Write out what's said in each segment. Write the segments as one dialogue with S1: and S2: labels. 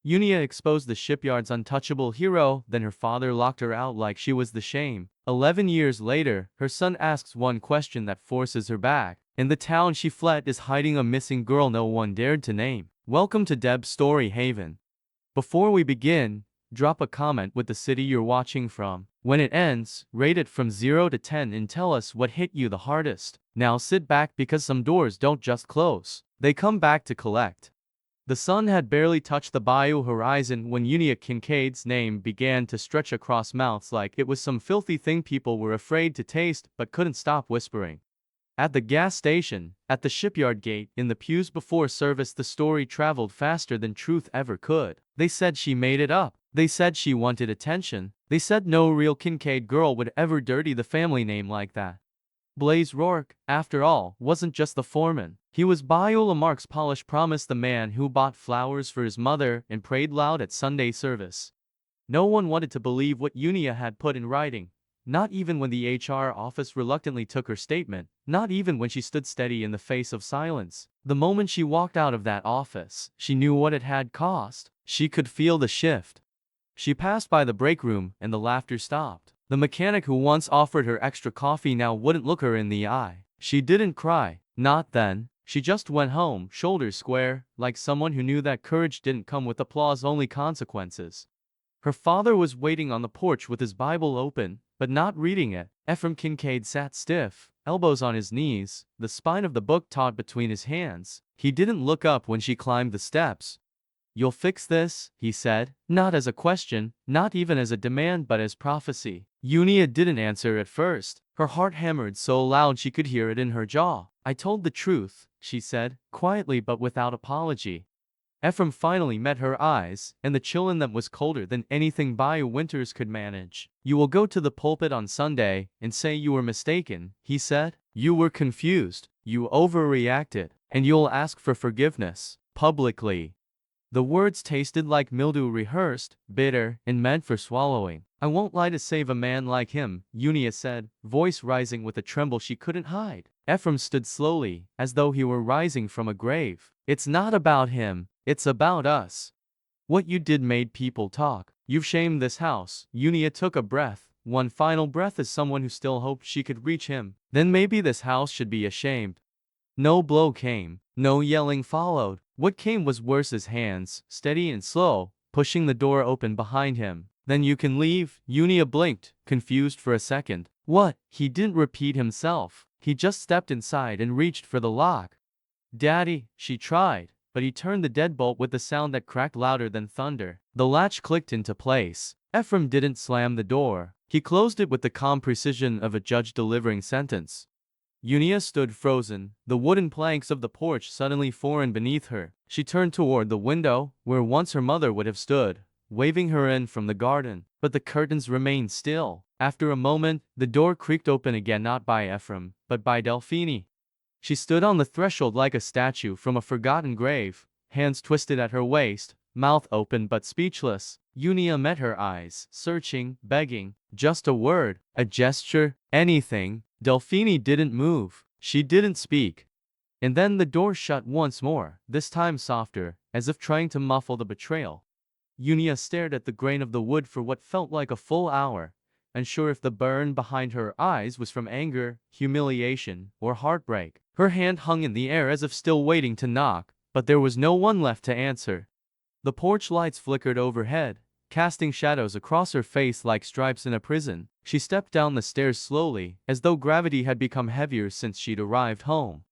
S1: Unia exposed the shipyard's untouchable hero, then her father locked her out like she was the shame. 11 years later, her son asks one question that forces her back. In the town she fled is hiding a missing girl no one dared to name. Welcome to Deb's Story Haven. Before we begin, drop a comment with the city you're watching from. When it ends, rate it from 0 to 10 and tell us what hit you the hardest. Now sit back because some doors don't just close. They come back to collect. The sun had barely touched the bayou horizon when Unia Kincaid's name began to stretch across mouths like it was some filthy thing people were afraid to taste but couldn't stop whispering. At the gas station, at the shipyard gate, in the pews before service, the story traveled faster than truth ever could. They said she made it up. They said she wanted attention. They said no real Kincaid girl would ever dirty the family name like that. Blaze Rourke, after all, wasn't just the foreman. He was Bayou Lamarck's polished promise, the man who bought flowers for his mother and prayed loud at Sunday service. No one wanted to believe what Unia had put in writing. Not even when the HR office reluctantly took her statement. Not even when she stood steady in the face of silence. The moment she walked out of that office, she knew what it had cost. She could feel the shift. She passed by the break room and the laughter stopped. The mechanic who once offered her extra coffee now wouldn't look her in the eye. She didn't cry. Not then. She just went home, shoulders square, like someone who knew that courage didn't come with applause, only consequences. Her father was waiting on the porch with his Bible open, but not reading it. Ephraim Kincaid sat stiff, elbows on his knees, the spine of the book taut between his hands. He didn't look up when she climbed the steps. "You'll fix this," he said, not as a question, not even as a demand, but as prophecy. Unia didn't answer at first. Her heart hammered so loud she could hear it in her jaw. "I told the truth," she said, quietly but without apology. Ephraim finally met her eyes, and the chill in them was colder than anything Bayou winters could manage. "You will go to the pulpit on Sunday and say you were mistaken," he said. "You were confused. You overreacted. And you'll ask for forgiveness, publicly." The words tasted like mildew, rehearsed, bitter, and meant for swallowing. "I won't lie to save a man like him," Unia said, voice rising with a tremble she couldn't hide. Ephraim stood slowly, as though he were rising from a grave. "It's not about him. It's about us. What you did made people talk. You've shamed this house." Unia took a breath, one final breath as someone who still hoped she could reach him. "Then maybe this house should be ashamed." No blow came. No yelling followed. What came was worse, his hands, steady and slow, pushing the door open behind him. "Then you can leave." Unia blinked, confused for a second. What? He didn't repeat himself. He just stepped inside and reached for the lock. "Daddy," she tried, but he turned the deadbolt with a sound that cracked louder than thunder. The latch clicked into place. Ephraim didn't slam the door. He closed it with the calm precision of a judge delivering sentence. Unia stood frozen, the wooden planks of the porch suddenly foreign beneath her. She turned toward the window, where once her mother would have stood, waving her in from the garden. But the curtains remained still. After a moment, the door creaked open again, not by Ephraim, but by Delphine. She stood on the threshold like a statue from a forgotten grave, hands twisted at her waist, mouth open but speechless. Unia met her eyes, searching, begging. Just a word, a gesture, anything. Delphine didn't move. She didn't speak. And then the door shut once more, this time softer, as if trying to muffle the betrayal. Unia stared at the grain of the wood for what felt like a full hour, unsure if the burn behind her eyes was from anger, humiliation, or heartbreak. Her hand hung in the air as if still waiting to knock, but there was no one left to answer. The porch lights flickered overhead, casting shadows across her face like stripes in a prison. She stepped down the stairs slowly, as though gravity had become heavier since she'd arrived home.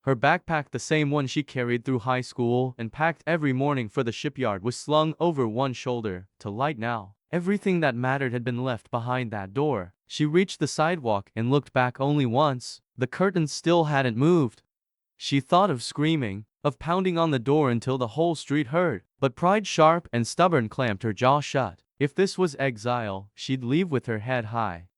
S1: Her backpack, the same one she carried through high school and packed every morning for the shipyard, was slung over one shoulder, to light now. Everything that mattered had been left behind that door. She reached the sidewalk and looked back only once. The curtains still hadn't moved. She thought of screaming, of pounding on the door until the whole street heard, but pride, sharp and stubborn, clamped her jaw shut. If this was exile, she'd leave with her head high.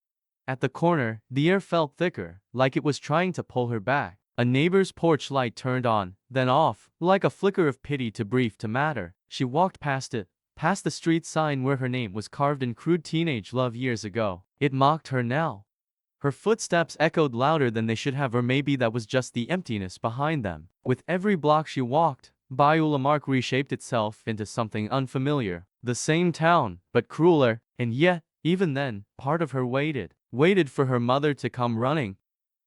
S1: At the corner, the air felt thicker, like it was trying to pull her back. A neighbor's porch light turned on, then off, like a flicker of pity too brief to matter. She walked past it, past the street sign where her name was carved in crude teenage love years ago. It mocked her now. Her footsteps echoed louder than they should have, or maybe that was just the emptiness behind them. With every block she walked, Bayou Lamarck reshaped itself into something unfamiliar. The same town, but crueler, and yet, even then, part of her waited for her mother to come running,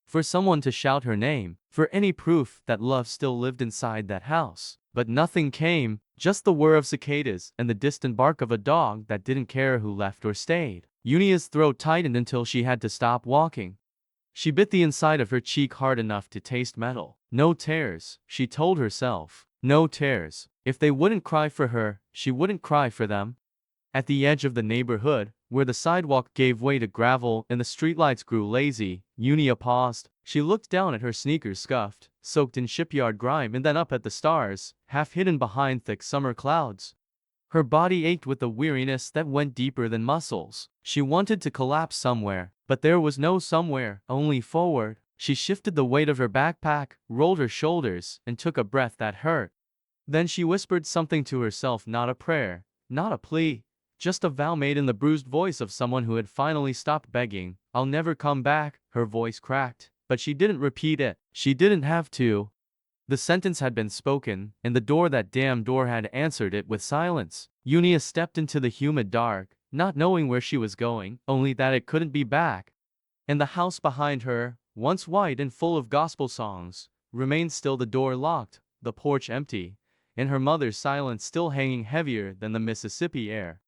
S1: for someone to shout her name, for any proof that love still lived inside that house. But nothing came, just the whir of cicadas and the distant bark of a dog that didn't care who left or stayed. Unia's throat tightened until she had to stop walking. She bit the inside of her cheek hard enough to taste metal. No tears, she told herself. No tears. If they wouldn't cry for her, she wouldn't cry for them. At the edge of the neighborhood, where the sidewalk gave way to gravel and the streetlights grew lazy, Unia paused. She looked down at her sneakers scuffed, soaked in shipyard grime, and then up at the stars, half hidden behind thick summer clouds. Her body ached with a weariness that went deeper than muscles. She wanted to collapse somewhere, but there was no somewhere, only forward. She shifted the weight of her backpack, rolled her shoulders, and took a breath that hurt. Then she whispered something to herself, not a prayer, not a plea, just a vow made in the bruised voice of someone who had finally stopped begging. I'll never come back. Her voice cracked, but she didn't repeat it. She didn't have to. The sentence had been spoken, and the that damn door had answered it with silence. Unia stepped into the humid dark, not knowing where she was going, only that it couldn't be back. And the house behind her, once white and full of gospel songs, remained still, the door locked, the porch empty, and her mother's silence still hanging heavier than the Mississippi air.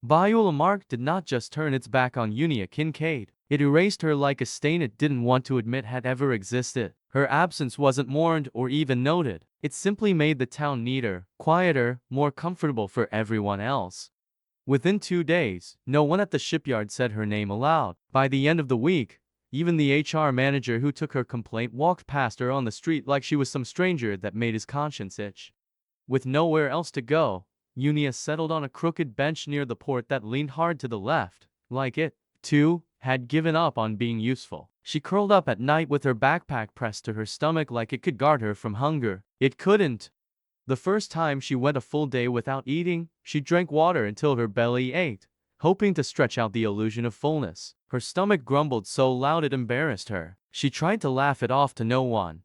S1: Bayou Lamarck did not just turn its back on Unia Kincaid. It erased her like a stain it didn't want to admit had ever existed. Her absence wasn't mourned or even noted. It simply made the town neater, quieter, more comfortable for everyone else. Within 2 days, no one at the shipyard said her name aloud. By the end of the week, even the HR manager who took her complaint walked past her on the street like she was some stranger that made his conscience itch. With nowhere else to go, Unia settled on a crooked bench near the port that leaned hard to the left, like it, too, had given up on being useful. She curled up at night with her backpack pressed to her stomach like it could guard her from hunger. It couldn't. The first time she went a full day without eating, she drank water until her belly ached, hoping to stretch out the illusion of fullness. Her stomach grumbled so loud it embarrassed her. She tried to laugh it off to no one.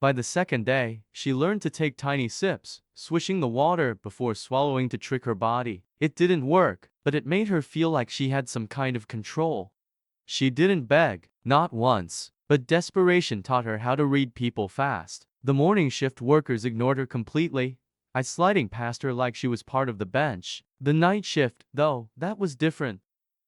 S1: By the second day, she learned to take tiny sips, swishing the water before swallowing to trick her body. It didn't work, but it made her feel like she had some kind of control. She didn't beg, not once, but desperation taught her how to read people fast. The morning shift workers ignored her completely, sliding past her like she was part of the bench. The night shift, though, that was different.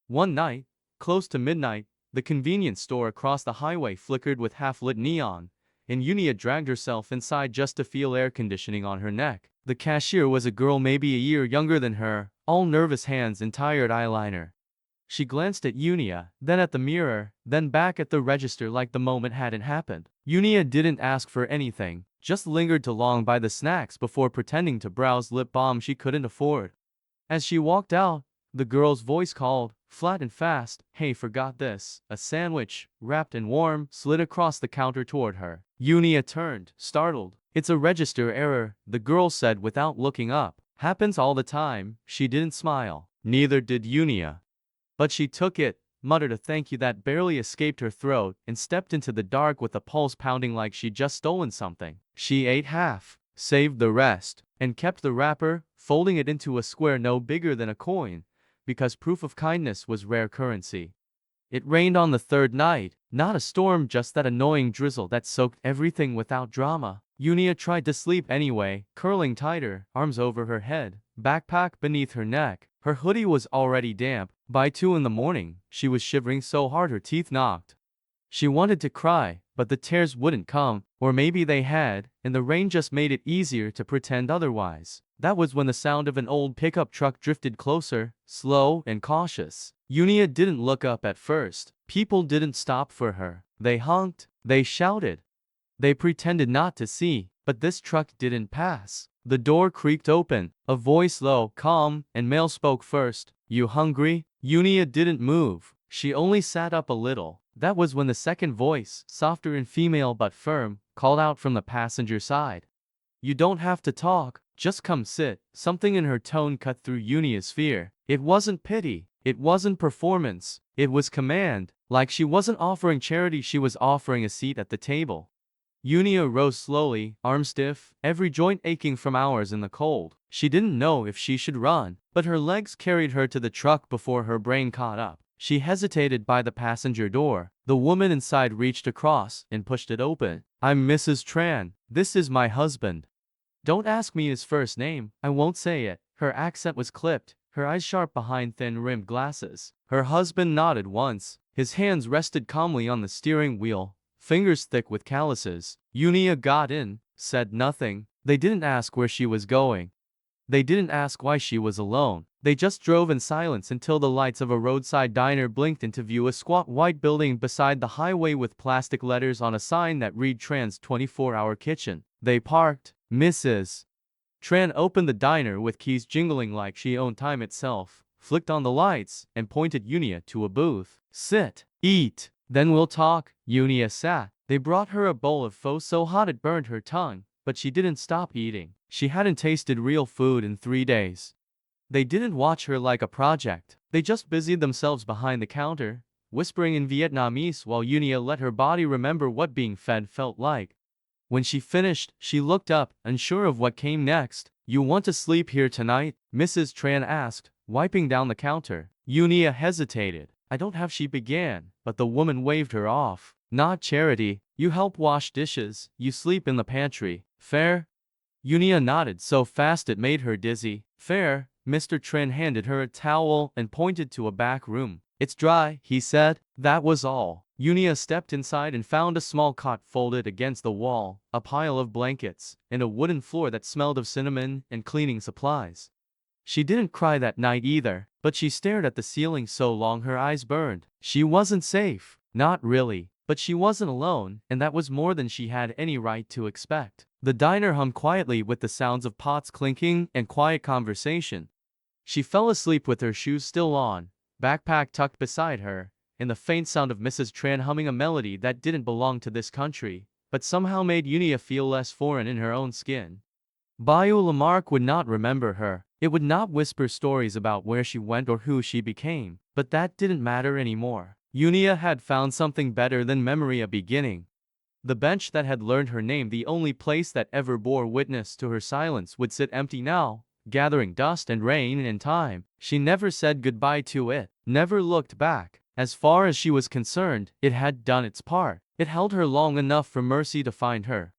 S1: One night, close to midnight, the convenience store across the highway flickered with half-lit neon, and Unia dragged herself inside just to feel air conditioning on her neck. The cashier was a girl maybe a year younger than her, all nervous hands and tired eyeliner. She glanced at Unia, then at the mirror, then back at the register like the moment hadn't happened. Unia didn't ask for anything, just lingered too long by the snacks before pretending to browse lip balm she couldn't afford. As she walked out, the girl's voice called, flat and fast, "Hey, forgot this." A sandwich, wrapped and warm, slid across the counter toward her. Unia turned, startled. "It's a register error," the girl said without looking up. "Happens all the time." She didn't smile. Neither did Unia. But she took it, muttered a thank you that barely escaped her throat, and stepped into the dark with a pulse pounding like she'd just stolen something. She ate half, saved the rest, and kept the wrapper, folding it into a square no bigger than a coin, because proof of kindness was rare currency. It rained on the third night, not a storm, just that annoying drizzle that soaked everything without drama. Unia tried to sleep anyway, curling tighter, arms over her head, backpack beneath her neck. Her hoodie was already damp. By 2 in the morning, she was shivering so hard her teeth knocked. She wanted to cry, but the tears wouldn't come, or maybe they had, and the rain just made it easier to pretend otherwise. That was when the sound of an old pickup truck drifted closer, slow and cautious. Unia didn't look up at first. People didn't stop for her. They honked, they shouted. They pretended not to see, but this truck didn't pass. The door creaked open. A voice, low, calm, and male, spoke first. "You hungry?" Unia didn't move. She only sat up a little. That was when the second voice, softer and female but firm, called out from the passenger side. "You don't have to talk, just come sit." Something in her tone cut through Unia's fear. It wasn't pity. It wasn't performance. It was command. Like she wasn't offering charity, she was offering a seat at the table. Yunia rose slowly, arms stiff, every joint aching from hours in the cold. She didn't know if she should run, but her legs carried her to the truck before her brain caught up. She hesitated by the passenger door. The woman inside reached across and pushed it open. "I'm Mrs. Tran. This is my husband." "Don't ask me his first name. I won't say it." Her accent was clipped, her eyes sharp behind thin-rimmed glasses. Her husband nodded once. His hands rested calmly on the steering wheel, fingers thick with calluses. Yunia got in, said nothing. They didn't ask where she was going. They didn't ask why she was alone. They just drove in silence until the lights of a roadside diner blinked into view, a squat white building beside the highway with plastic letters on a sign that read Tran's 24-hour kitchen. They parked. Mrs. Tran opened the diner with keys jingling like she owned time itself, flicked on the lights, and pointed Yunia to a booth. "Sit. Eat. Then we'll talk." Yunia sat. They brought her a bowl of pho so hot it burned her tongue, but she didn't stop eating. She hadn't tasted real food in 3 days. They didn't watch her like a project. They just busied themselves behind the counter, whispering in Vietnamese while Yunia let her body remember what being fed felt like. When she finished, she looked up, unsure of what came next. "You want to sleep here tonight?" Mrs. Tran asked, wiping down the counter. Yunia hesitated. "I don't have," she began, but the woman waved her off. "Not charity. You help wash dishes, you sleep in the pantry. Fair?" Yunia nodded so fast it made her dizzy. "Fair." Mr. Tran handed her a towel and pointed to a back room. "It's dry," he said. That was all. Yunia stepped inside and found a small cot folded against the wall, a pile of blankets, and a wooden floor that smelled of cinnamon and cleaning supplies. She didn't cry that night either, but she stared at the ceiling so long her eyes burned. She wasn't safe. Not really. But she wasn't alone, and that was more than she had any right to expect. The diner hummed quietly with the sounds of pots clinking and quiet conversation. She fell asleep with her shoes still on, backpack tucked beside her, and the faint sound of Mrs. Tran humming a melody that didn't belong to this country, but somehow made Yunia feel less foreign in her own skin. Bayou Lamarck would not remember her. It would not whisper stories about where she went or who she became, but that didn't matter anymore. Yunia had found something better than memory, a beginning. The bench that had learned her name, the only place that ever bore witness to her silence, would sit empty now, gathering dust and rain and time. She never said goodbye to it, never looked back. As far as she was concerned, it had done its part. It held her long enough for mercy to find her.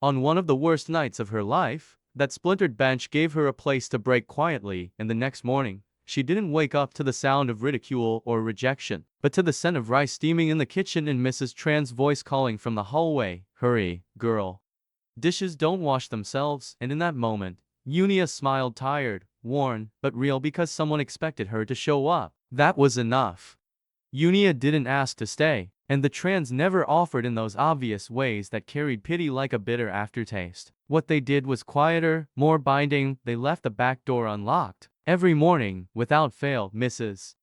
S1: On one of the worst nights of her life, that splintered bench gave her a place to break quietly, and the next morning, she didn't wake up to the sound of ridicule or rejection, but to the scent of rice steaming in the kitchen and Mrs. Tran's voice calling from the hallway, "Hurry, girl. Dishes don't wash themselves." And in that moment, Yunia smiled, tired, worn, but real, because someone expected her to show up. That was enough. Yunia didn't ask to stay, and the Trans never offered in those obvious ways that carried pity like a bitter aftertaste. What they did was quieter, more binding. They left the back door unlocked. Every morning, without fail, Mrs.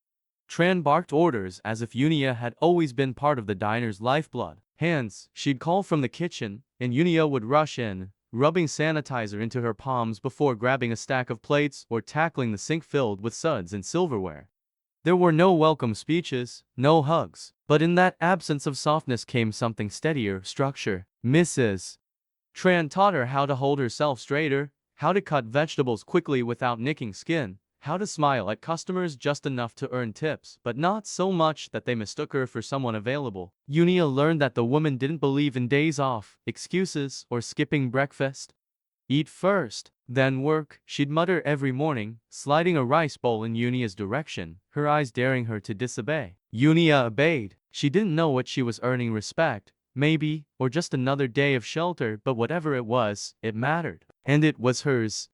S1: Tran barked orders as if Yunia had always been part of the diner's lifeblood. "Hands," she'd call from the kitchen, and Yunia would rush in, rubbing sanitizer into her palms before grabbing a stack of plates or tackling the sink filled with suds and silverware. There were no welcome speeches, no hugs, but in that absence of softness came something steadier, structure. Mrs. Tran taught her how to hold herself straighter, how to cut vegetables quickly without nicking skin, how to smile at customers just enough to earn tips, but not so much that they mistook her for someone available. Yunia learned that the woman didn't believe in days off, excuses, or skipping breakfast. "Eat first, then work," she'd mutter every morning, sliding a rice bowl in Yunia's direction, her eyes daring her to disobey. Yunia obeyed. She didn't know what she was earning: respect, maybe, or just another day of shelter, but whatever it was, it mattered. And it was hers.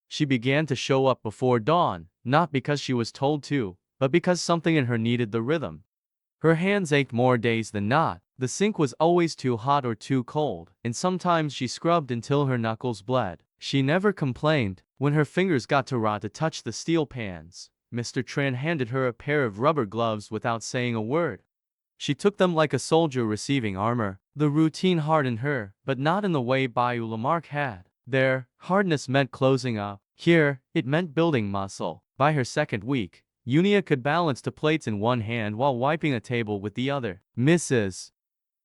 S1: She began to show up before dawn, not because she was told to, but because something in her needed the rhythm. Her hands ached more days than not. The sink was always too hot or too cold, and sometimes she scrubbed until her knuckles bled. She never complained. When her fingers got too raw to touch the steel pans, Mr. Tran handed her a pair of rubber gloves without saying a word. She took them like a soldier receiving armor. The routine hardened her, but not in the way Bayou Lamarck had. There, hardness meant closing up. Here, it meant building muscle. By her second week, Yunia could balance 2 plates in one hand while wiping a table with the other. Mrs.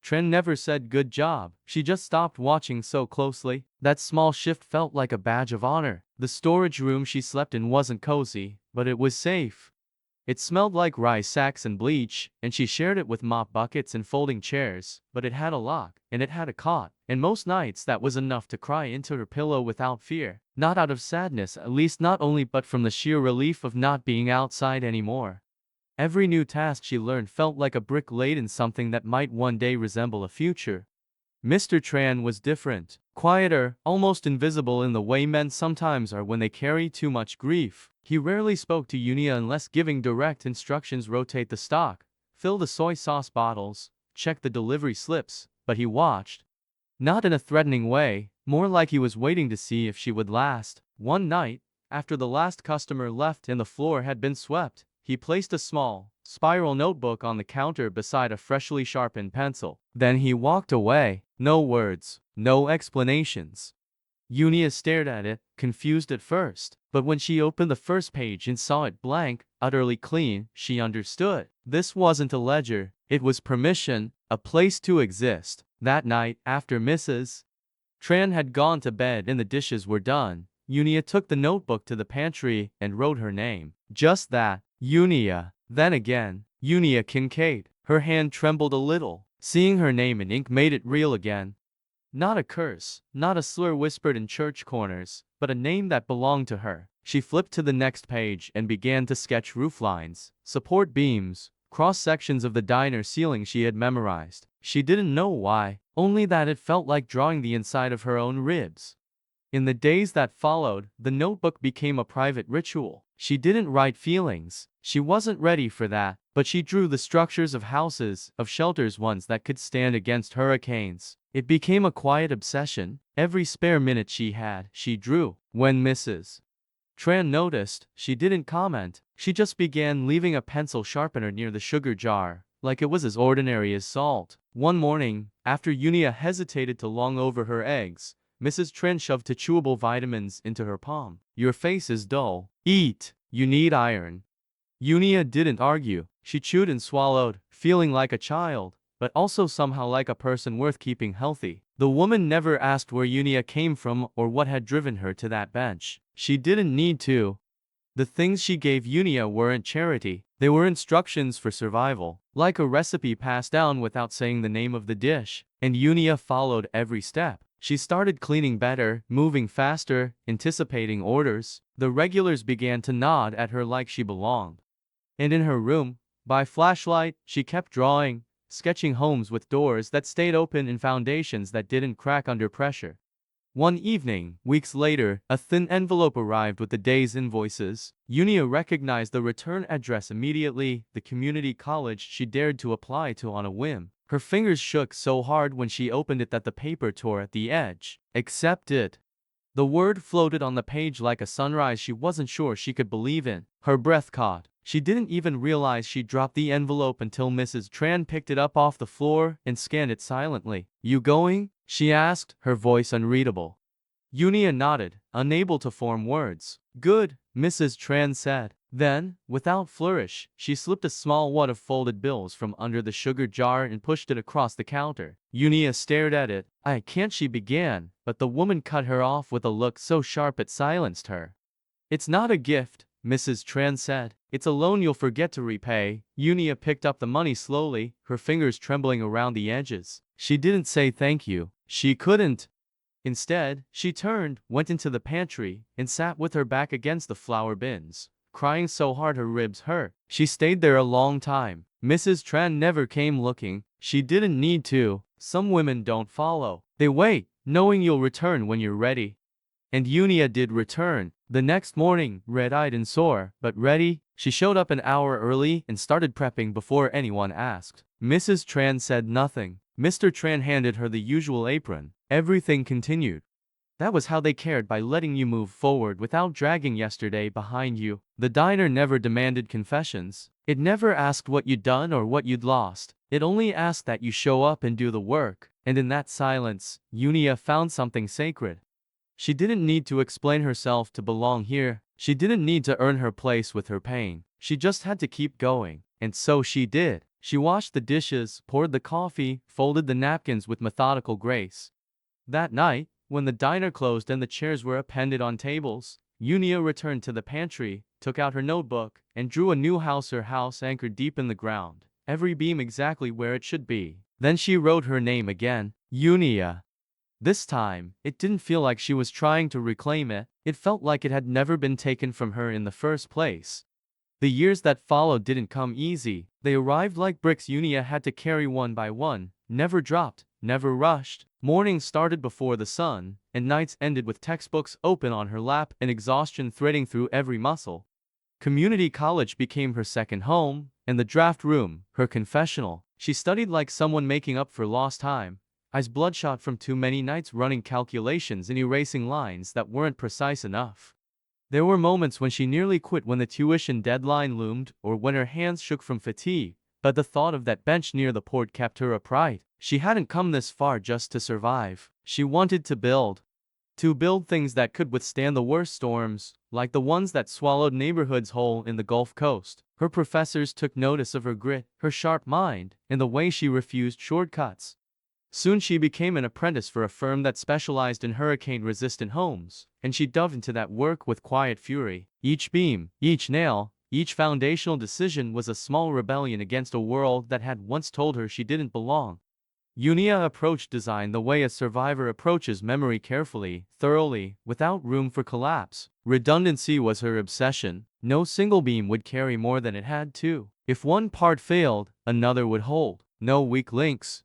S1: Tran never said good job. She just stopped watching so closely. That small shift felt like a badge of honor. The storage room she slept in wasn't cozy, but it was safe. It smelled like rice sacks and bleach, and she shared it with mop buckets and folding chairs, but it had a lock, and it had a cot, and most nights that was enough to cry into her pillow without fear. Not out of sadness, at least not only, but from the sheer relief of not being outside anymore. Every new task she learned felt like a brick laid in something that might one day resemble a future. Mr. Tran was different, quieter, almost invisible in the way men sometimes are when they carry too much grief. He rarely spoke to Yunia unless giving direct instructions: rotate the stock, fill the soy sauce bottles, check the delivery slips, but he watched. Not in a threatening way, more like he was waiting to see if she would last. One night, after the last customer left and the floor had been swept, he placed a small, spiral notebook on the counter beside a freshly sharpened pencil. Then he walked away. No words, no explanations. Yunia stared at it, confused at first, but when she opened the first page and saw it blank, utterly clean, she understood. This wasn't a ledger, it was permission, a place to exist. That night, after Mrs. Tran had gone to bed and the dishes were done, Yunia took the notebook to the pantry and wrote her name. Just that, Yunia. Then again, Yunia Kincaid. Her hand trembled a little. Seeing her name in ink made it real again. Not a curse, not a slur whispered in church corners, but a name that belonged to her. She flipped to the next page and began to sketch roof lines, support beams, cross-sections of the diner ceiling she had memorized. She didn't know why, only that it felt like drawing the inside of her own ribs. In the days that followed, the notebook became a private ritual. She didn't write feelings. She wasn't ready for that, but she drew the structures of houses, of shelters, ones that could stand against hurricanes. It became a quiet obsession. Every spare minute she had, she drew. When Mrs. Tran noticed, she didn't comment. She just began leaving a pencil sharpener near the sugar jar, like it was as ordinary as salt. One morning, after Yunia hesitated to long over her eggs, Mrs. Tran shoved two chewable vitamins into her palm. Your face is dull. Eat. You need iron. Yunia didn't argue. She chewed and swallowed, feeling like a child, but also somehow like a person worth keeping healthy. The woman never asked where Yunia came from or what had driven her to that bench. She didn't need to. The things she gave Yunia weren't charity. They were instructions for survival, like a recipe passed down without saying the name of the dish. And Yunia followed every step. She started cleaning better, moving faster, anticipating orders. The regulars began to nod at her like she belonged. And in her room, by flashlight, she kept drawing, sketching homes with doors that stayed open and foundations that didn't crack under pressure. One evening, weeks later, a thin envelope arrived with the day's invoices. Yunia recognized the return address immediately, the community college she dared to apply to on a whim. Her fingers shook so hard when she opened it that the paper tore at the edge. Accepted. The word floated on the page like a sunrise she wasn't sure she could believe in. Her breath caught. She didn't even realize she dropped the envelope until Mrs. Tran picked it up off the floor and scanned it silently. You going? She asked, her voice unreadable. Yunia nodded, unable to form words. Good, Mrs. Tran said. Then, without flourish, she slipped a small wad of folded bills from under the sugar jar and pushed it across the counter. Yunia stared at it. I can't, she began, but the woman cut her off with a look so sharp it silenced her. It's not a gift, Mrs. Tran said. It's a loan you'll forget to repay. Yunia picked up the money slowly, her fingers trembling around the edges. She didn't say thank you. She couldn't. Instead, she turned, went into the pantry, and sat with her back against the flour bins, crying so hard her ribs hurt. She stayed there a long time. Mrs. Tran never came looking. She didn't need to. Some women don't follow. They wait, knowing you'll return when you're ready. And Yunia did return. The next morning, red-eyed and sore, but ready, she showed up an hour early and started prepping before anyone asked. Mrs. Tran said nothing. Mr. Tran handed her the usual apron. Everything continued. That was how they cared, by letting you move forward without dragging yesterday behind you. The diner never demanded confessions. It never asked what you'd done or what you'd lost. It only asked that you show up and do the work. And in that silence, Yunia found something sacred. She didn't need to explain herself to belong here. She didn't need to earn her place with her pain. She just had to keep going. And so she did. She washed the dishes, poured the coffee, folded the napkins with methodical grace. That night, when the diner closed and the chairs were appended on tables, Unia returned to the pantry, took out her notebook, and drew a new house, her house anchored deep in the ground, every beam exactly where it should be. Then she wrote her name again, Unia. This time, it didn't feel like she was trying to reclaim it, it felt like it had never been taken from her in the first place. The years that followed didn't come easy, they arrived like bricks Unia had to carry one by one, never dropped, never rushed. Mornings started before the sun, and nights ended with textbooks open on her lap and exhaustion threading through every muscle. Community college became her second home, and the draft room, her confessional. She studied like someone making up for lost time, eyes bloodshot from too many nights running calculations and erasing lines that weren't precise enough. There were moments when she nearly quit when the tuition deadline loomed or when her hands shook from fatigue, but the thought of that bench near the port kept her upright. She hadn't come this far just to survive. She wanted to build. To build things that could withstand the worst storms, like the ones that swallowed neighborhoods whole in the Gulf Coast. Her professors took notice of her grit, her sharp mind, and the way she refused shortcuts. Soon she became an apprentice for a firm that specialized in hurricane-resistant homes, and she dove into that work with quiet fury. Each beam, each nail, each foundational decision was a small rebellion against a world that had once told her she didn't belong. Unia approached design the way a survivor approaches memory, carefully, thoroughly, without room for collapse. Redundancy was her obsession. No single beam would carry more than it had to. If one part failed, another would hold. No weak links.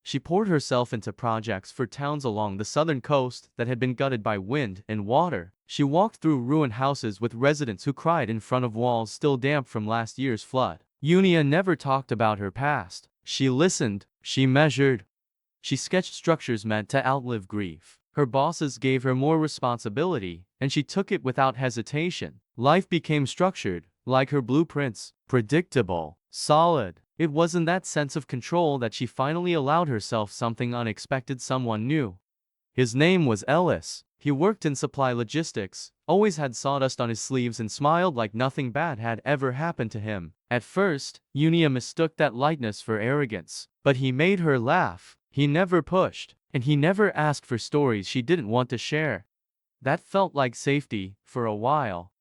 S1: She poured herself into projects for towns along the southern coast that had been gutted by wind and water. She walked through ruined houses with residents who cried in front of walls still damp from last year's flood. Unia never talked about her past. She listened, she measured. She sketched structures meant to outlive grief. Her bosses gave her more responsibility, and she took it without hesitation. Life became structured, like her blueprints, predictable, solid. It was in that sense of control that she finally allowed herself something unexpected, someone new. His name was Ellis. He worked in supply logistics, always had sawdust on his sleeves and smiled like nothing bad had ever happened to him. At first, Unia mistook that lightness for arrogance. But he made her laugh. He never pushed, and he never asked for stories she didn't want to share. That felt like safety, for a while.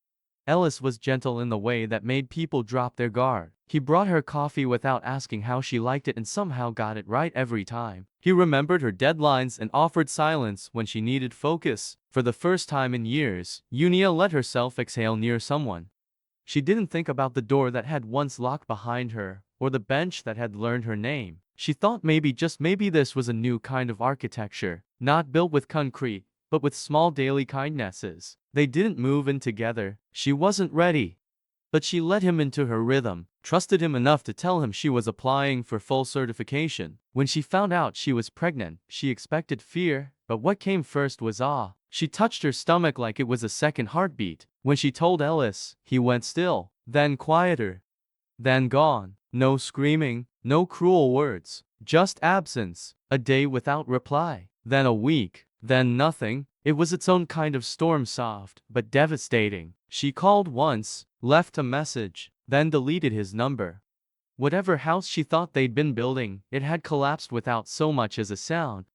S1: Ellis was gentle in the way that made people drop their guard. He brought her coffee without asking how she liked it and somehow got it right every time. He remembered her deadlines and offered silence when she needed focus. For the first time in years, Unia let herself exhale near someone. She didn't think about the door that had once locked behind her, or the bench that had learned her name. She thought maybe, just maybe, this was a new kind of architecture, not built with concrete, but with small daily kindnesses. They didn't move in together. She wasn't ready. But she let him into her rhythm, trusted him enough to tell him she was applying for full certification. When she found out she was pregnant, she expected fear, but what came first was awe. She touched her stomach like it was a second heartbeat. When she told Ellis, he went still, then quieter, then gone. No screaming, no cruel words, just absence. A day without reply, then a week, then nothing. It was its own kind of storm, soft but devastating. She called once, left a message, then deleted his number. Whatever house she thought they'd been building, it had collapsed without so much as a sound.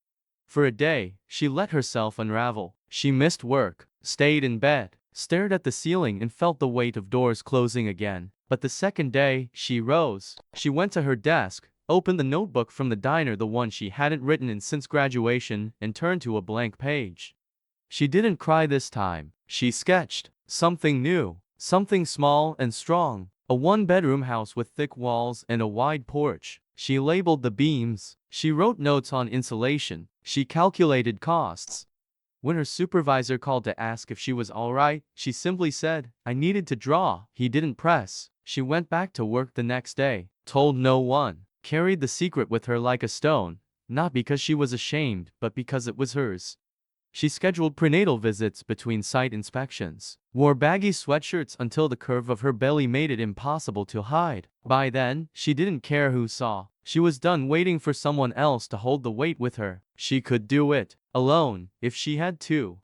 S1: For a day, she let herself unravel. She missed work, stayed in bed, stared at the ceiling and felt the weight of doors closing again. But the second day, she rose. She went to her desk, opened the notebook from the diner, the one she hadn't written in since graduation, and turned to a blank page. She didn't cry this time. She sketched something new, something small and strong. A one-bedroom house with thick walls and a wide porch. She labeled the beams. She wrote notes on insulation. She calculated costs. When her supervisor called to ask if she was all right, she simply said, "I needed to draw." He didn't press. She went back to work the next day, told no one, carried the secret with her like a stone, not because she was ashamed, but because it was hers. She scheduled prenatal visits between site inspections, wore baggy sweatshirts until the curve of her belly made it impossible to hide. By then, she didn't care who saw. She was done waiting for someone else to hold the weight with her. She could do it, alone, if she had to.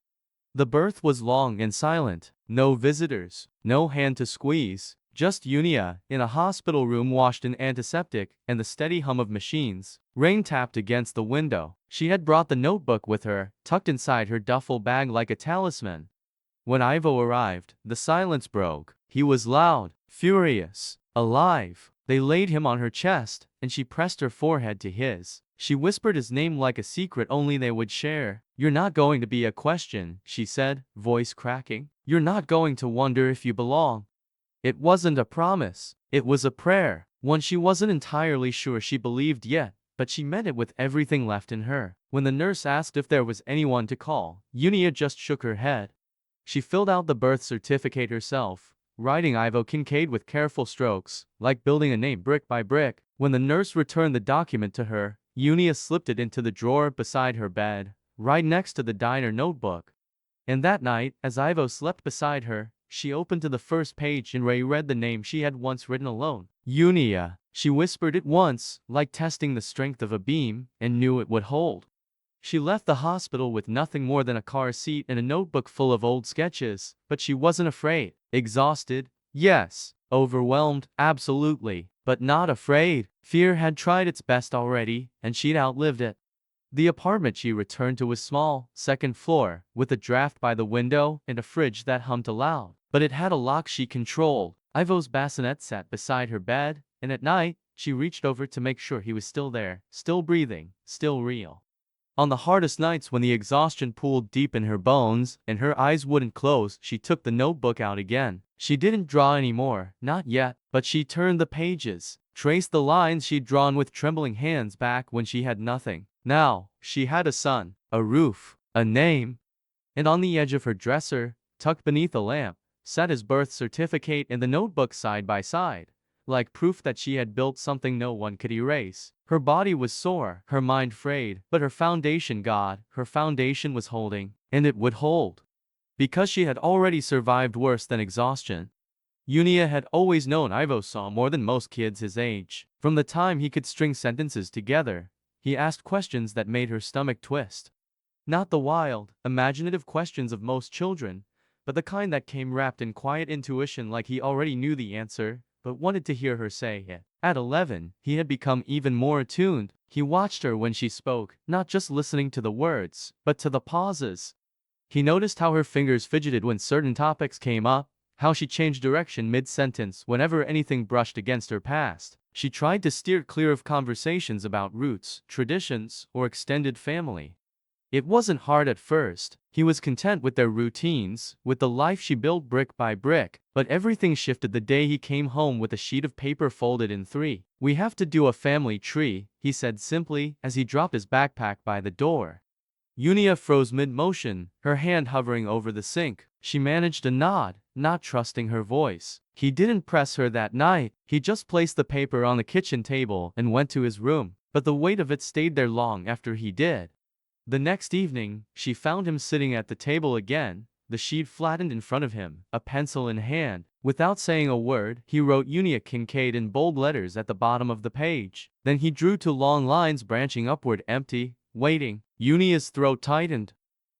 S1: The birth was long and silent. No visitors, no hand to squeeze, Just Unia, in a hospital room washed in antiseptic, and the steady hum of machines. Rain tapped against the window. She had brought the notebook with her, tucked inside her duffel bag like a talisman. When Ivo arrived, the silence broke. He was loud, furious, alive. They laid him on her chest, and she pressed her forehead to his. She whispered his name like a secret only they would share. "You're not going to be a question," she said, voice cracking. "You're not going to wonder if you belong." It wasn't a promise. It was a prayer. One she wasn't entirely sure she believed yet, but she meant it with everything left in her. When the nurse asked if there was anyone to call, Unia just shook her head. She filled out the birth certificate herself, writing Ivo Kincaid with careful strokes, like building a name brick by brick. When the nurse returned the document to her, Unia slipped it into the drawer beside her bed, right next to the diner notebook. And that night, as Ivo slept beside her, she opened to the first page and reread the name she had once written alone. Unia. She whispered it once, like testing the strength of a beam, and knew it would hold. She left the hospital with nothing more than a car seat and a notebook full of old sketches, but she wasn't afraid. Exhausted? Yes. Overwhelmed? Absolutely. But not afraid. Fear had tried its best already, and she'd outlived it. The apartment she returned to was small, second floor, with a draft by the window and a fridge that hummed aloud. But it had a lock she controlled. Ivo's bassinet sat beside her bed, and at night, she reached over to make sure he was still there, still breathing, still real. On the hardest nights when the exhaustion pooled deep in her bones and her eyes wouldn't close, she took the notebook out again. She didn't draw anymore, not yet, but she turned the pages, traced the lines she'd drawn with trembling hands back when she had nothing. Now, she had a son, a roof, a name. And on the edge of her dresser, tucked beneath a lamp, sat his birth certificate and the notebook side by side, like proof that she had built something no one could erase. Her body was sore, her mind frayed, but her foundation, her foundation was holding, and it would hold. Because she had already survived worse than exhaustion. Unia had always known Ivo saw more than most kids his age. From the time he could string sentences together, he asked questions that made her stomach twist. Not the wild, imaginative questions of most children, but the kind that came wrapped in quiet intuition, like he already knew the answer, but wanted to hear her say it. At 11, he had become even more attuned. He watched her when she spoke, not just listening to the words, but to the pauses. He noticed how her fingers fidgeted when certain topics came up, how she changed direction mid-sentence whenever anything brushed against her past. She tried to steer clear of conversations about roots, traditions, or extended family. It wasn't hard at first. He was content with their routines, with the life she built brick by brick, but everything shifted the day he came home with a sheet of paper folded in three. "We have to do a family tree," he said simply, as he dropped his backpack by the door. Unia froze mid-motion, her hand hovering over the sink. She managed a nod, not trusting her voice. He didn't press her that night. He just placed the paper on the kitchen table and went to his room, but the weight of it stayed there long after he did. The next evening, she found him sitting at the table again, the sheet flattened in front of him, a pencil in hand. Without saying a word, he wrote Unia Kincaid in bold letters at the bottom of the page. Then he drew two long lines branching upward, empty, waiting. Unia's throat tightened.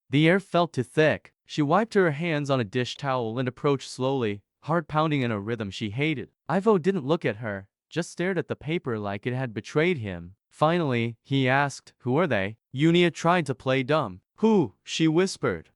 S1: The air felt too thick. She wiped her hands on a dish towel and approached slowly, heart pounding in a rhythm she hated. Ivo didn't look at her, just stared at the paper like it had betrayed him. Finally, he asked, "Who are they?" Unia tried to play dumb. "Who?" she whispered.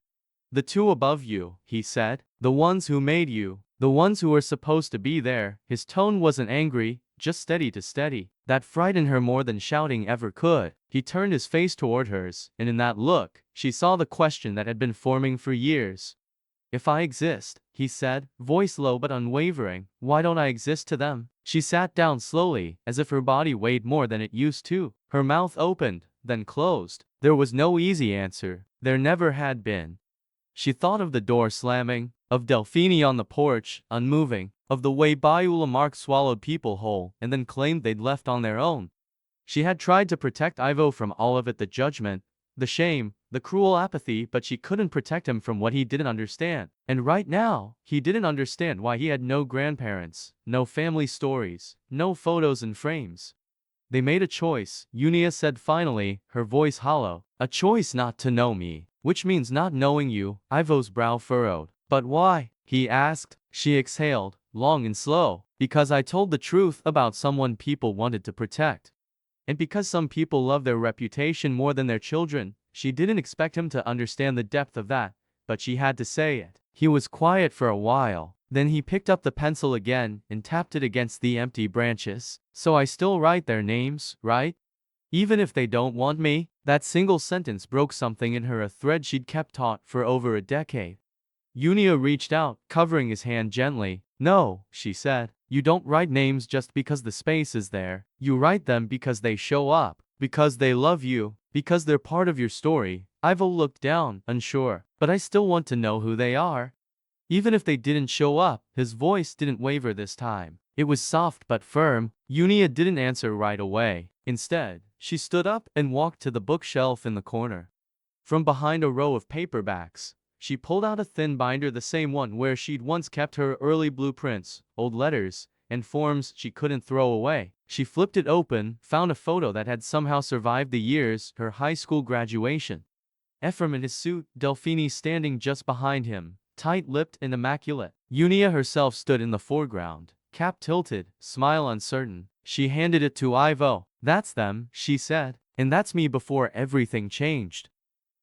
S1: "The two above you," he said. "The ones who made you. The ones who were supposed to be there." His tone wasn't angry, just steady to steady. That frightened her more than shouting ever could. He turned his face toward hers, and in that look, she saw the question that had been forming for years. "If I exist," he said, voice low but unwavering, "why don't I exist to them?" She sat down slowly, as if her body weighed more than it used to. Her mouth opened, then closed. There was no easy answer. There never had been. She thought of the door slamming, of Delphine on the porch, unmoving, of the way Beulah Mark swallowed people whole and then claimed they'd left on their own. She had tried to protect Ivo from all of it, the judgment, the shame, the cruel apathy, but she couldn't protect him from what he didn't understand. And right now, he didn't understand why he had no grandparents, no family stories, no photos and frames. "They made a choice," Unia said finally, her voice hollow. "A choice not to know me, which means not knowing you." Ivo's brow furrowed. "But why?" he asked. She exhaled, long and slow, because I told the truth about someone people wanted to protect. And because some people love their reputation more than their children, she didn't expect him to understand the depth of that, but she had to say it. He was quiet for a while. Then he picked up the pencil again and tapped it against the empty branches. So I still write their names, right? Even if they don't want me? That single sentence broke something in her, a thread she'd kept taut for over a decade. Yunia reached out, covering his hand gently. No, she said. You don't write names just because the space is there. You write them because they show up, because they love you, because they're part of your story. Ivo looked down, unsure. But I still want to know who they are. Even if they didn't show up, his voice didn't waver this time. It was soft but firm. Yunia didn't answer right away. Instead, she stood up and walked to the bookshelf in the corner. From behind a row of paperbacks, she pulled out a thin binder, the same one where she'd once kept her early blueprints, old letters, and forms she couldn't throw away. She flipped it open, found a photo that had somehow survived the years, her high school graduation. Ephraim in his suit, Delphine standing just behind him, tight-lipped and immaculate. Yunia herself stood in the foreground, cap tilted, smile uncertain. She handed it to Ivo. That's them, she said. And that's me before everything changed.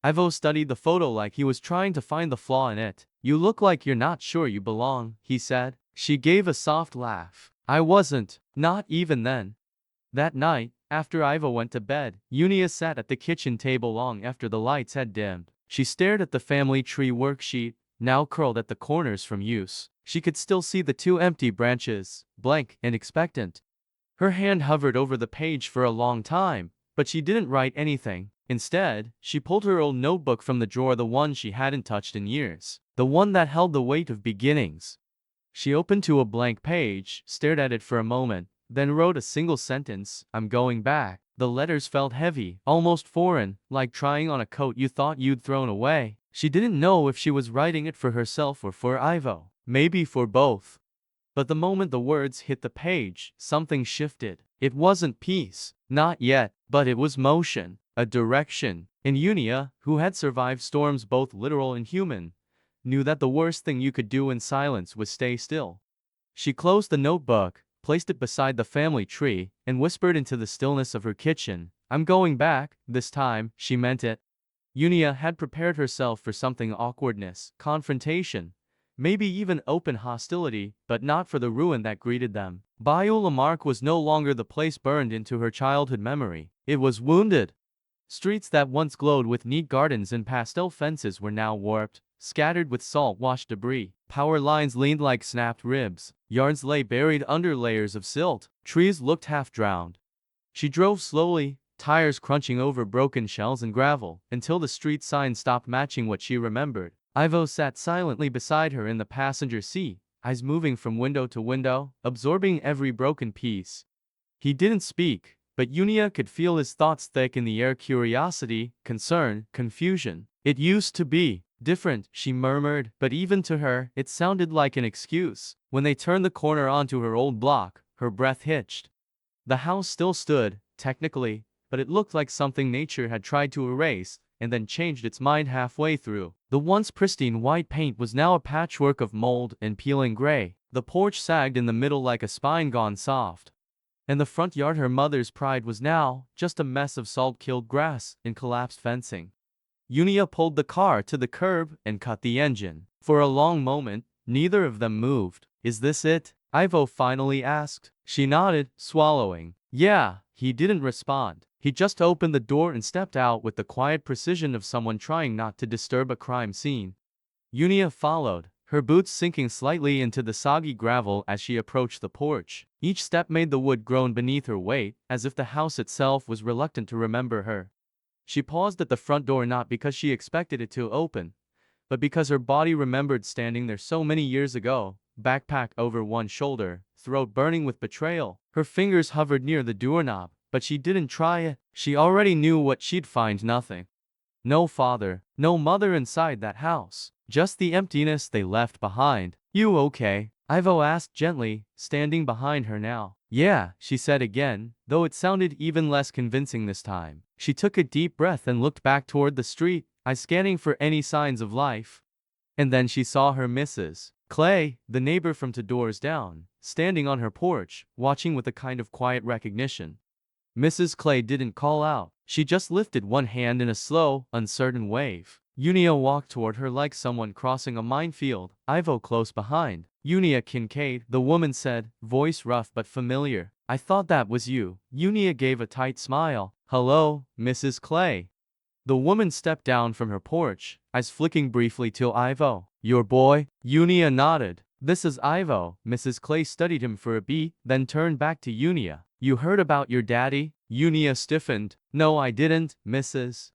S1: Ivo studied the photo like he was trying to find the flaw in it. You look like you're not sure you belong, he said. She gave a soft laugh. I wasn't, not even then. That night, after Ivo went to bed, Yunia sat at the kitchen table long after the lights had dimmed. She stared at the family tree worksheet, now curled at the corners from use. She could still see the two empty branches, blank and expectant. Her hand hovered over the page for a long time, but she didn't write anything. Instead, she pulled her old notebook from the drawer, the one she hadn't touched in years, the one that held the weight of beginnings. She opened to a blank page, stared at it for a moment, then wrote a single sentence, I'm going back. The letters felt heavy, almost foreign, like trying on a coat you thought you'd thrown away. She didn't know if she was writing it for herself or for Ivo, maybe for both. But the moment the words hit the page, something shifted. It wasn't peace, not yet, but it was motion, a direction. And Yunia, who had survived storms both literal and human, knew that the worst thing you could do in silence was stay still. She closed the notebook, placed it beside the family tree, and whispered into the stillness of her kitchen, I'm going back. This time, she meant it. Yunia had prepared herself for something: awkwardness, confrontation, maybe even open hostility, but not for the ruin that greeted them. Bayou Lamarck was no longer the place burned into her childhood memory. It was wounded. Streets that once glowed with neat gardens and pastel fences were now warped, scattered with salt-washed debris. Power lines leaned like snapped ribs. Yards lay buried under layers of silt. Trees looked half-drowned. She drove slowly, tires crunching over broken shells and gravel, until the street sign stopped matching what she remembered. Ivo sat silently beside her in the passenger seat, eyes moving from window to window, absorbing every broken piece. He didn't speak, but Yunia could feel his thoughts thick in the air: curiosity, concern, confusion. It used to be different, she murmured, but even to her, it sounded like an excuse. When they turned the corner onto her old block, her breath hitched. The house still stood, technically, but it looked like something nature had tried to erase, and then changed its mind halfway through. The once pristine white paint was now a patchwork of mold and peeling gray. The porch sagged in the middle like a spine gone soft. And the front yard, her mother's pride, was now just a mess of salt-killed grass and collapsed fencing. Yunia pulled the car to the curb and cut the engine. For a long moment, neither of them moved. Is this it? Ivo finally asked. She nodded, swallowing. Yeah. He didn't respond. He just opened the door and stepped out with the quiet precision of someone trying not to disturb a crime scene. Yunia followed, her boots sinking slightly into the soggy gravel as she approached the porch. Each step made the wood groan beneath her weight, as if the house itself was reluctant to remember her. She paused at the front door, not because she expected it to open, but because her body remembered standing there so many years ago, backpack over one shoulder, throat burning with betrayal. Her fingers hovered near the doorknob, but she didn't try it. She already knew what she'd find: nothing. No father, no mother inside that house. Just the emptiness they left behind. You okay? Ivo asked gently, standing behind her now. Yeah, she said again, though it sounded even less convincing this time. She took a deep breath and looked back toward the street, eyes scanning for any signs of life. And then she saw her Mrs. Clay, the neighbor from 2 doors down, standing on her porch, watching with a kind of quiet recognition. Mrs. Clay didn't call out. She just lifted one hand in a slow, uncertain wave. Unia walked toward her like someone crossing a minefield, Ivo close behind. Unia Kincaid, the woman said, voice rough but familiar. I thought that was you. Unia gave a tight smile. Hello, Mrs. Clay. The woman stepped down from her porch, eyes flicking briefly to Ivo. Your boy? Unia nodded. This is Ivo. Mrs. Clay studied him for a beat, then turned back to Unia. You heard about your daddy? Unia stiffened. No, I didn't, Mrs.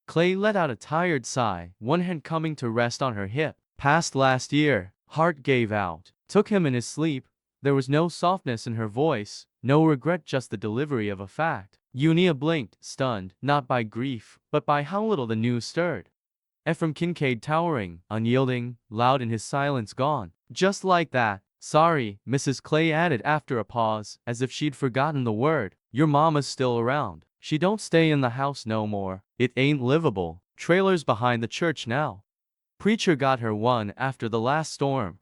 S1: Clay let out a tired sigh, one hand coming to rest on her hip. Passed last year. Heart gave out. Took him in his sleep. There was no softness in her voice, no regret, just the delivery of a fact. Unia blinked, stunned, not by grief, but by how little the news stirred. Ephraim Kincaid towering, unyielding, loud in his silence gone. Just like that. Sorry, Mrs. Clay added after a pause, as if she'd forgotten the word. Your mama's still around. She don't stay in the house no more. It ain't livable. Trailers behind the church now. Preacher got her one after the last storm.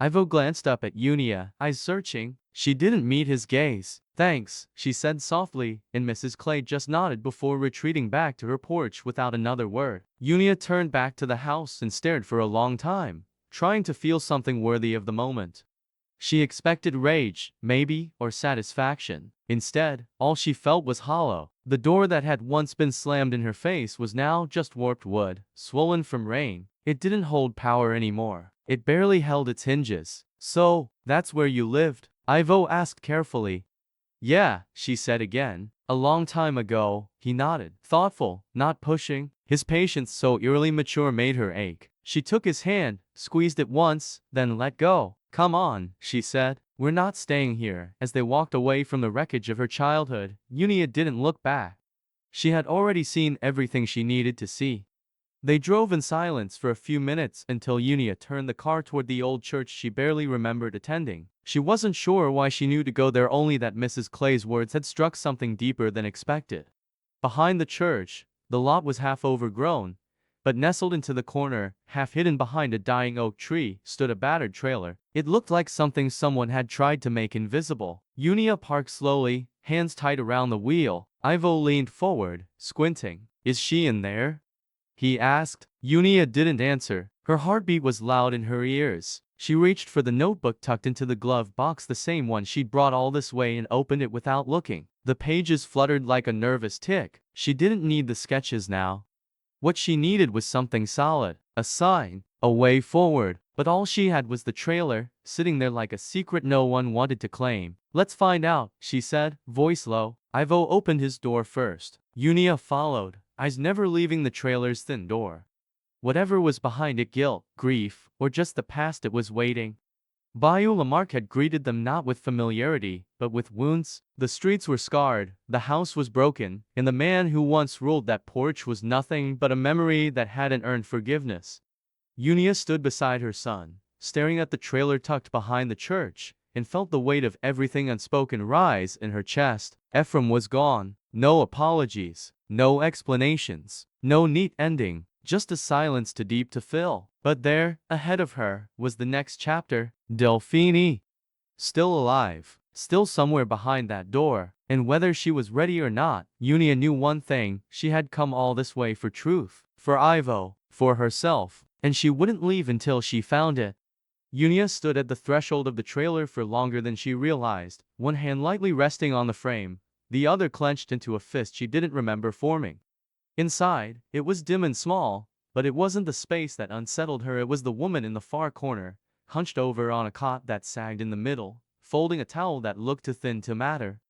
S1: Ivo glanced up at Unia, eyes searching. She didn't meet his gaze. Thanks, she said softly, and Mrs. Clay just nodded before retreating back to her porch without another word. Unia turned back to the house and stared for a long time, trying to feel something worthy of the moment. She expected rage, maybe, or satisfaction. Instead, all she felt was hollow. The door that had once been slammed in her face was now just warped wood, swollen from rain. It didn't hold power anymore. It barely held its hinges. So, that's where you lived? Ivo asked carefully. Yeah, she said again. A long time ago. He nodded, thoughtful, not pushing. His patience so eerily mature made her ache. She took his hand, squeezed it once, then let go. Come on, she said. We're not staying here. As they walked away from the wreckage of her childhood, Unia didn't look back. She had already seen everything she needed to see. They drove in silence for a few minutes until Unia turned the car toward the old church she barely remembered attending. She wasn't sure why she knew to go there, only that Mrs. Clay's words had struck something deeper than expected. Behind the church, the lot was half overgrown, but nestled into the corner, half hidden behind a dying oak tree, stood a battered trailer. It looked like something someone had tried to make invisible. Unia parked slowly, hands tight around the wheel. Ivo leaned forward, squinting. Is she in there? He asked. Unia didn't answer. Her heartbeat was loud in her ears. She reached for the notebook tucked into the glove box, the same one she'd brought all this way, and opened it without looking. The pages fluttered like a nervous tick. She didn't need the sketches now. What she needed was something solid, a sign, a way forward. But all she had was the trailer, sitting there like a secret no one wanted to claim. Let's find out, she said, voice low. Ivo opened his door first. Unia followed, eyes never leaving the trailer's thin door. Whatever was behind it, guilt, grief, or just the past, it was waiting. Bayou Lamarck had greeted them not with familiarity, but with wounds. The streets were scarred, the house was broken, and the man who once ruled that porch was nothing but a memory that hadn't earned forgiveness. Unia stood beside her son, staring at the trailer tucked behind the church, and felt the weight of everything unspoken rise in her chest. Ephraim was gone. No apologies, no explanations, no neat ending, just a silence too deep to fill. But there, ahead of her, was the next chapter. Delphine. Still alive, still somewhere behind that door. And whether she was ready or not, Unia knew one thing: she had come all this way for truth, for Ivo, for herself, and she wouldn't leave until she found it. Unia stood at the threshold of the trailer for longer than she realized, one hand lightly resting on the frame, the other clenched into a fist she didn't remember forming. Inside, it was dim and small, but it wasn't the space that unsettled her, it was the woman in the far corner, hunched over on a cot that sagged in the middle, folding a towel that looked too thin to matter.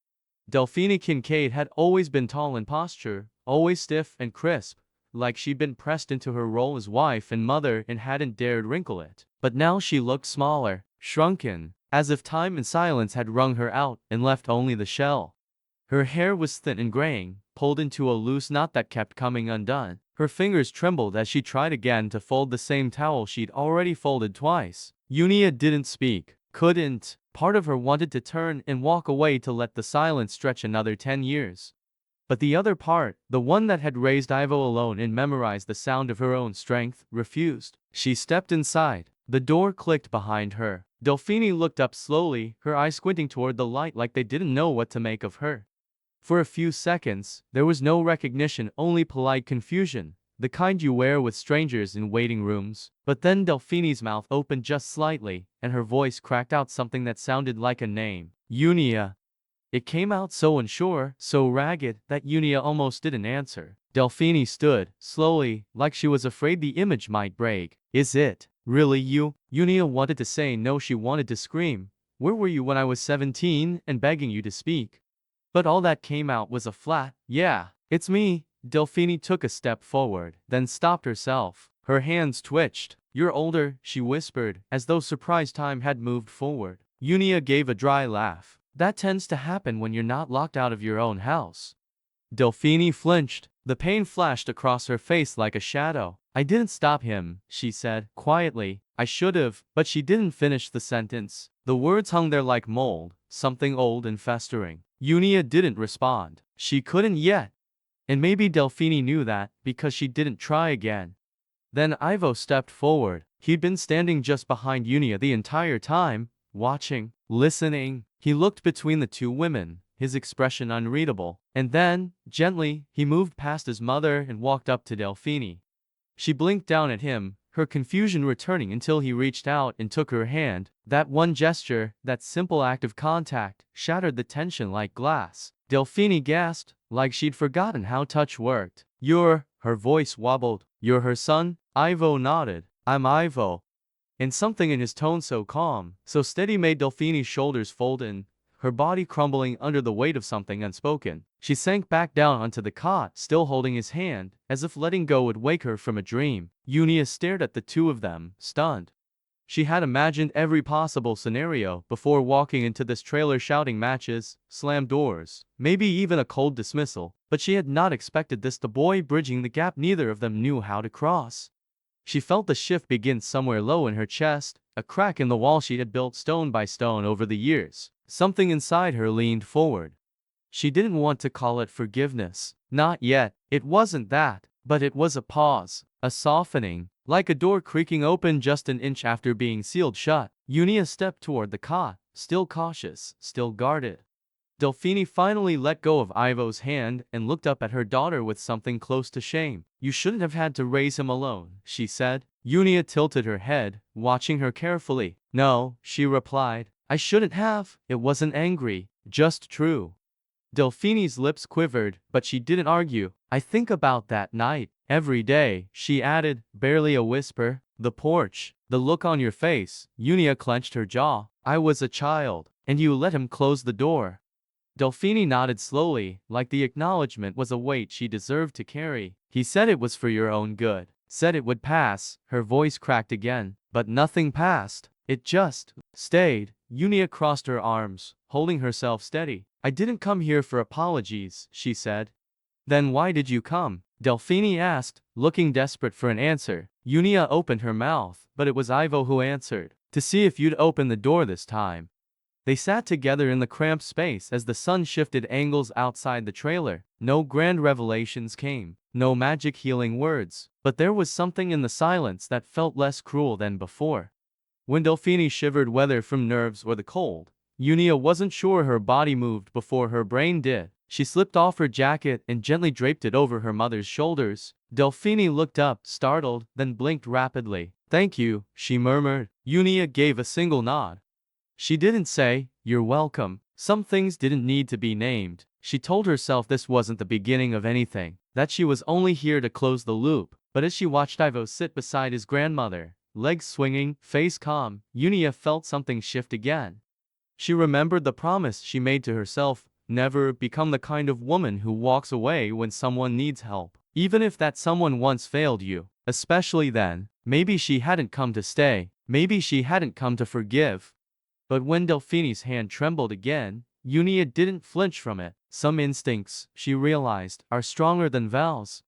S1: Delphine Kincaid had always been tall in posture, always stiff and crisp, like she'd been pressed into her role as wife and mother and hadn't dared wrinkle it. But now she looked smaller, shrunken, as if time and silence had wrung her out and left only the shell. Her hair was thin and graying, pulled into a loose knot that kept coming undone. Her fingers trembled as she tried again to fold the same towel she'd already folded twice. Unia didn't speak, couldn't. Part of her wanted to turn and walk away, to let the silence stretch another 10 years. But the other part, the one that had raised Ivo alone and memorized the sound of her own strength, refused. She stepped inside. The door clicked behind her. Delphine looked up slowly, her eyes squinting toward the light like they didn't know what to make of her. For a few seconds, there was no recognition, only polite confusion, the kind you wear with strangers in waiting rooms. But then Delphine's mouth opened just slightly, and her voice cracked out something that sounded like a name. Unia. It came out so unsure, so ragged, that Unia almost didn't answer. Delphine stood, slowly, like she was afraid the image might break. Is it really you? Unia wanted to say no, she wanted to scream. Where were you when I was 17 and begging you to speak? But all that came out was a flat, yeah, it's me. Delphine took a step forward, then stopped herself. Her hands twitched. You're older, she whispered, as though surprised time had moved forward. Unia gave a dry laugh. That tends to happen when you're not locked out of your own house. Delphine flinched. The pain flashed across her face like a shadow. I didn't stop him, she said, quietly. I should have, but she didn't finish the sentence. The words hung there like mold, something old and festering. Unia didn't respond. She couldn't yet. And maybe Delphine knew that, because she didn't try again. Then Ivo stepped forward. He'd been standing just behind Unia the entire time, watching, listening. He looked between the two women, his expression unreadable. And then, gently, he moved past his mother and walked up to Delphine. She blinked down at him, her confusion returning until he reached out and took her hand. That one gesture, that simple act of contact, shattered the tension like glass. Delphine gasped, like she'd forgotten how touch worked. You're, her voice wobbled. You're her son? Ivo nodded. I'm Ivo. And something in his tone so calm, so steady made Delphine's shoulders fold in, her body crumbling under the weight of something unspoken. She sank back down onto the cot, still holding his hand, as if letting go would wake her from a dream. Unia stared at the two of them, stunned. She had imagined every possible scenario before walking into this trailer, shouting matches, slammed doors, maybe even a cold dismissal, but she had not expected this, the boy bridging the gap neither of them knew how to cross. She felt the shift begin somewhere low in her chest, a crack in the wall she had built stone by stone over the years. Something inside her leaned forward. She didn't want to call it forgiveness. Not yet. It wasn't that. But it was a pause, a softening, like a door creaking open just an inch after being sealed shut. Unia stepped toward the cot, still cautious, still guarded. Delphine finally let go of Ivo's hand and looked up at her daughter with something close to shame. You shouldn't have had to raise him alone, she said. Unia tilted her head, watching her carefully. No, she replied. I shouldn't have. It wasn't angry, just true. Delphine's lips quivered, but she didn't argue. I think about that night, every day, she added, barely a whisper. The porch, the look on your face. Unia clenched her jaw. I was a child, and you let him close the door. Delphine nodded slowly, like the acknowledgement was a weight she deserved to carry. He said it was for your own good. Said it would pass. Her voice cracked again. But nothing passed. It just stayed. Unia crossed her arms, holding herself steady. I didn't come here for apologies, she said. Then why did you come? Delphine asked, looking desperate for an answer. Unia opened her mouth, but it was Ivo who answered. To see if you'd open the door this time. They sat together in the cramped space as the sun shifted angles outside the trailer. No grand revelations came, no magic healing words, but there was something in the silence that felt less cruel than before. When Delphine shivered, whether from nerves or the cold, Unia wasn't sure her body moved before her brain did. She slipped off her jacket and gently draped it over her mother's shoulders. Delphine looked up, startled, then blinked rapidly. Thank you, she murmured. Unia gave a single nod. She didn't say, you're welcome. Some things didn't need to be named. She told herself this wasn't the beginning of anything, that she was only here to close the loop. But as she watched Ivo sit beside his grandmother, legs swinging, face calm, Unia felt something shift again. She remembered the promise she made to herself, never become the kind of woman who walks away when someone needs help, even if that someone once failed you. Especially then, maybe she hadn't come to stay, maybe she hadn't come to forgive. But when Delphine's hand trembled again, Unia didn't flinch from it. Some instincts, she realized, are stronger than vows.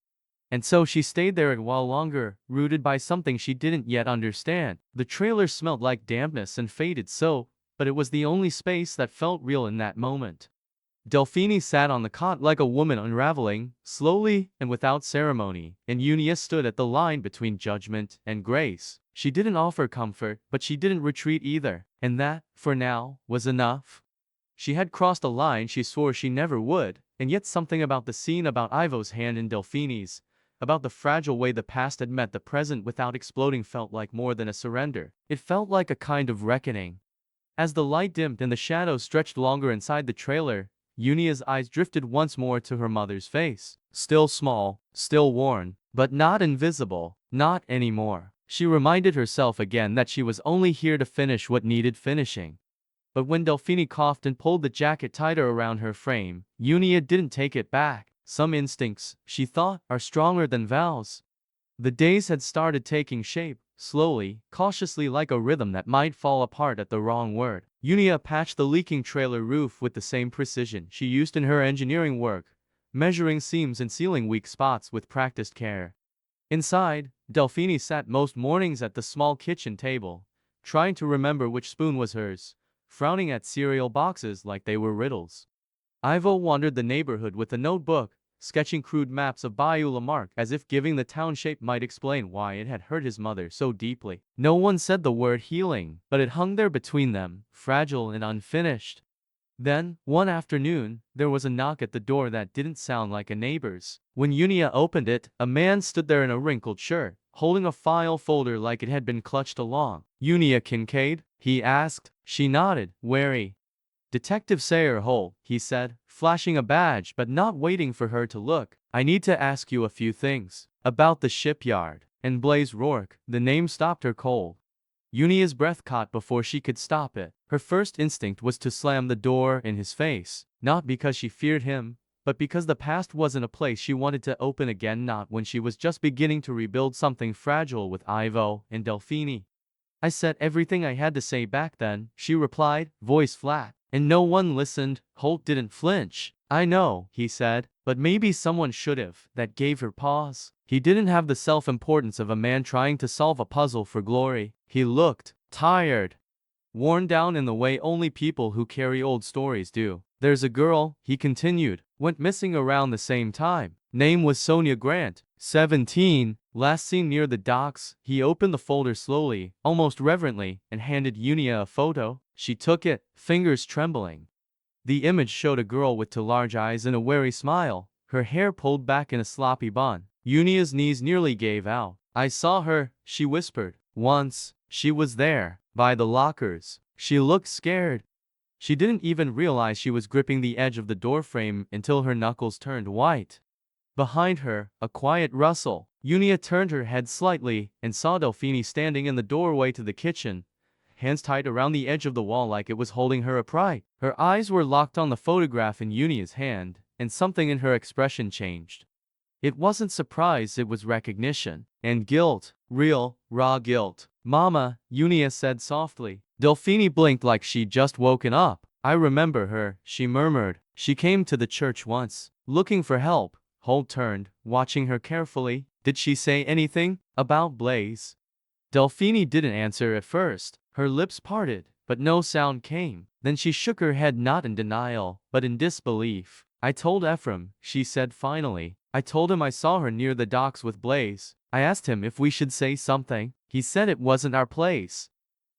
S1: And so she stayed there a while longer, rooted by something she didn't yet understand. The trailer smelled like dampness and faded soap, but it was the only space that felt real in that moment. Delphine sat on the cot like a woman unraveling, slowly and without ceremony, and Unia stood at the line between judgment and grace. She didn't offer comfort, but she didn't retreat either, and that, for now, was enough. She had crossed a line she swore she never would, and yet something about the scene, about Ivo's hand in Delphine's, about the fragile way the past had met the present without exploding, felt like more than a surrender. It felt like a kind of reckoning. As the light dimmed and the shadows stretched longer inside the trailer, Unia's eyes drifted once more to her mother's face. Still small, still worn, but not invisible, not anymore. She reminded herself again that she was only here to finish what needed finishing. But when Delphine coughed and pulled the jacket tighter around her frame, Unia didn't take it back. Some instincts, she thought, are stronger than vows. The days had started taking shape, slowly, cautiously, like a rhythm that might fall apart at the wrong word. Unia patched the leaking trailer roof with the same precision she used in her engineering work, measuring seams and sealing weak spots with practiced care. Inside, Delphine sat most mornings at the small kitchen table, trying to remember which spoon was hers, frowning at cereal boxes like they were riddles. Ivo wandered the neighborhood with a notebook, sketching crude maps of Bayou Lamarck as if giving the town shape might explain why it had hurt his mother so deeply. No one said the word healing, but it hung there between them, fragile and unfinished. Then, one afternoon, there was a knock at the door that didn't sound like a neighbor's. When Unia opened it, a man stood there in a wrinkled shirt, holding a file folder like it had been clutched along. "Unia Kincaid?" he asked. She nodded, wary. "Detective Sayer Holt," he said, flashing a badge but not waiting for her to look. "I need to ask you a few things. About the shipyard." And Blaze Rourke, the name stopped her cold. Unia's breath caught before she could stop it. Her first instinct was to slam the door in his face, not because she feared him, but because the past wasn't a place she wanted to open again, not when she was just beginning to rebuild something fragile with Ivo and Delphine. "I said everything I had to say back then," she replied, voice flat. "And no one listened." Holt didn't flinch. "I know," he said, "but maybe someone should have." That gave her pause. He didn't have the self-importance of a man trying to solve a puzzle for glory. He looked tired, worn down in the way only people who carry old stories do. "There's a girl," he continued, "went missing around the same time. Name was Sonia Grant, 17, last seen near the docks." He opened the folder slowly, almost reverently, and handed Unia a photo. She took it, fingers trembling. The image showed a girl with two large eyes and a wary smile, her hair pulled back in a sloppy bun. Unia's knees nearly gave out. "I saw her," she whispered. "Once. She was there, by the lockers." She looked scared. She didn't even realize she was gripping the edge of the doorframe until her knuckles turned white. Behind her, a quiet rustle. Unia turned her head slightly and saw Delphine standing in the doorway to the kitchen, hands tied around the edge of the wall like it was holding her upright. Her eyes were locked on the photograph in Unia's hand, and something in her expression changed. It wasn't surprise, it was recognition. And guilt. Real, raw guilt. "Mama," Unia said softly. Delphine blinked like she'd just woken up. "I remember her," she murmured. "She came to the church once, looking for help." Holt turned, watching her carefully. "Did she say anything about Blaze?" Delphine didn't answer at first. Her lips parted, but no sound came. Then she shook her head, not in denial, but in disbelief. "I told Ephraim," she said finally. "I told him I saw her near the docks with Blaze. I asked him if we should say something. He said it wasn't our place."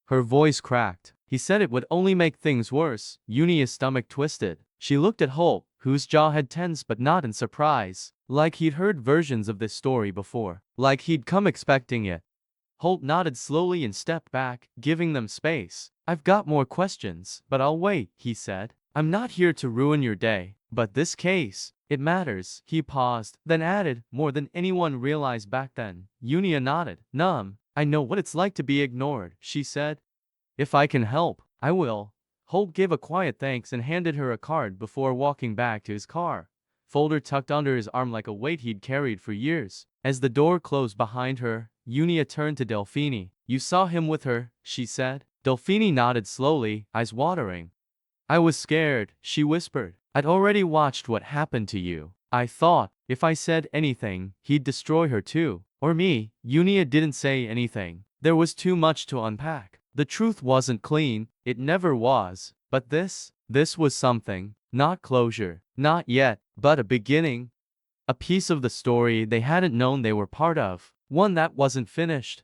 S1: Her voice cracked. "He said it would only make things worse." Unia's stomach twisted. She looked at Holt, whose jaw had tensed but not in surprise. Like he'd heard versions of this story before. Like he'd come expecting it. Holt nodded slowly and stepped back, giving them space. "I've got more questions, but I'll wait," he said. "I'm not here to ruin your day, but this case, it matters." He paused, then added, "More than anyone realized back then." Unia nodded. "Numb. I know what it's like to be ignored," she said. "If I can help, I will." Holt gave a quiet thanks and handed her a card before walking back to his car, folder tucked under his arm like a weight he'd carried for years. As the door closed behind her, Unia turned to Delphine. "You saw him with her," she said. Delphine nodded slowly, eyes watering. "I was scared," she whispered. "I'd already watched what happened to you. I thought, if I said anything, he'd destroy her too. Or me." Unia didn't say anything. There was too much to unpack. The truth wasn't clean, it never was. But this was something. Not closure. Not yet, but a beginning. A piece of the story they hadn't known they were part of. One that wasn't finished.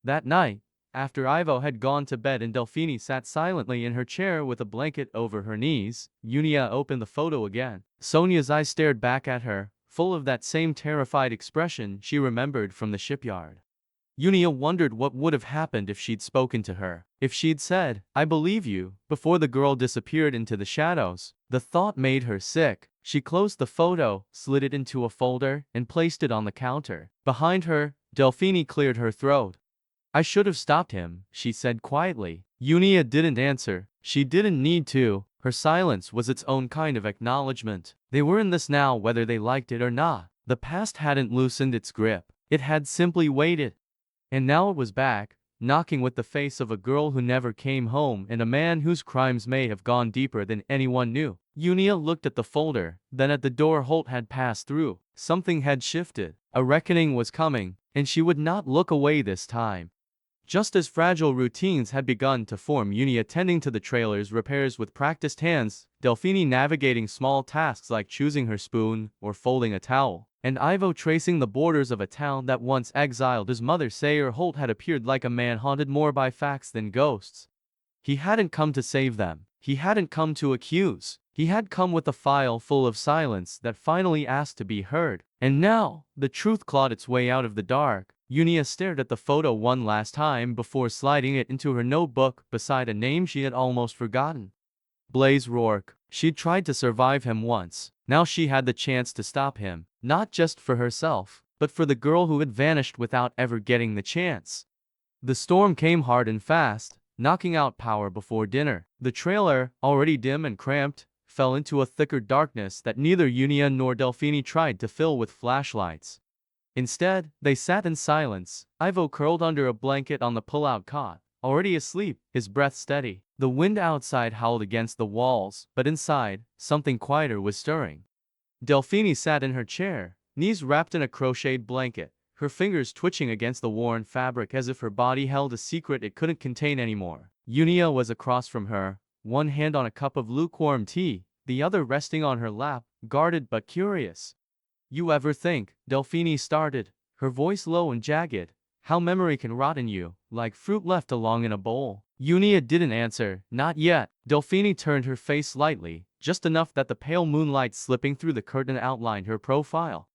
S1: That night, after Ivo had gone to bed and Delphine sat silently in her chair with a blanket over her knees, Unia opened the photo again. Sonia's eyes stared back at her, full of that same terrified expression she remembered from the shipyard. Unia wondered what would have happened if she'd spoken to her. If she'd said, "I believe you," before the girl disappeared into the shadows. The thought made her sick. She closed the photo, slid it into a folder, and placed it on the counter. Behind her, Delphine cleared her throat. "I should have stopped him," she said quietly. Unia didn't answer. She didn't need to. Her silence was its own kind of acknowledgement. They were in this now whether they liked it or not. The past hadn't loosened its grip. It had simply waited. And now it was back, knocking with the face of a girl who never came home and a man whose crimes may have gone deeper than anyone knew. Unia looked at the folder, then at the door Holt had passed through. Something had shifted. A reckoning was coming, and she would not look away this time. Just as fragile routines had begun to form, Unia tending to the trailer's repairs with practiced hands, Delphine navigating small tasks like choosing her spoon or folding a towel, and Ivo tracing the borders of a town that once exiled his mother. Sayer Holt had appeared like a man haunted more by facts than ghosts. He hadn't come to save them. He hadn't come to accuse. He had come with a file full of silence that finally asked to be heard. And now, the truth clawed its way out of the dark. Unia stared at the photo one last time before sliding it into her notebook beside a name she had almost forgotten. Blaze Rourke. She'd tried to survive him once. Now she had the chance to stop him, not just for herself, but for the girl who had vanished without ever getting the chance. The storm came hard and fast, knocking out power before dinner. The trailer, already dim and cramped, fell into a thicker darkness that neither Unia nor Delphine tried to fill with flashlights. Instead, they sat in silence, Ivo curled under a blanket on the pull-out cot, already asleep, his breath steady. The wind outside howled against the walls, but inside, something quieter was stirring. Delphine sat in her chair, knees wrapped in a crocheted blanket, her fingers twitching against the worn fabric as if her body held a secret it couldn't contain anymore. Unia was across from her, one hand on a cup of lukewarm tea, the other resting on her lap, guarded but curious. "You ever think," Delphine started, her voice low and jagged, "how memory can rot in you, like fruit left along in a bowl?" Unia didn't answer, not yet. Delphine turned her face slightly, just enough that the pale moonlight slipping through the curtain outlined her profile.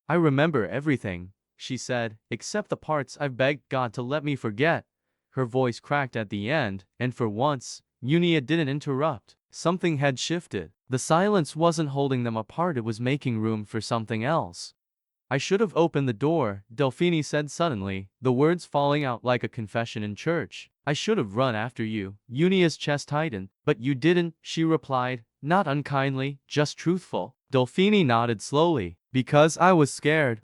S1: "I remember everything," she said, "except the parts I've begged God to let me forget." Her voice cracked at the end, and for once, Unia didn't interrupt. Something had shifted. The silence wasn't holding them apart, it was making room for something else. "I should have opened the door," Delphine said suddenly, the words falling out like a confession in church. "I should have run after you." Unia's chest tightened. "But you didn't," she replied, not unkindly, just truthful. Delphine nodded slowly. "Because I was scared.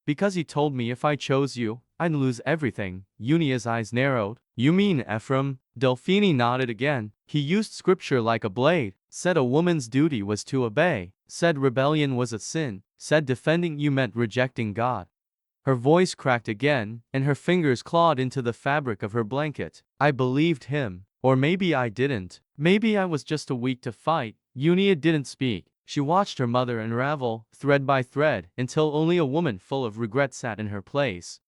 S1: Because he told me if I chose you, I'd lose everything." Unia's eyes narrowed. "You mean Ephraim?" Delphine nodded again. "He used scripture like a blade, said a woman's duty was to obey, said rebellion was a sin, said defending you meant rejecting God." Her voice cracked again, and her fingers clawed into the fabric of her blanket. "I believed him. Or maybe I didn't. Maybe I was just too weak to fight." Unia didn't speak. She watched her mother unravel, thread by thread, until only a woman full of regret sat in her place.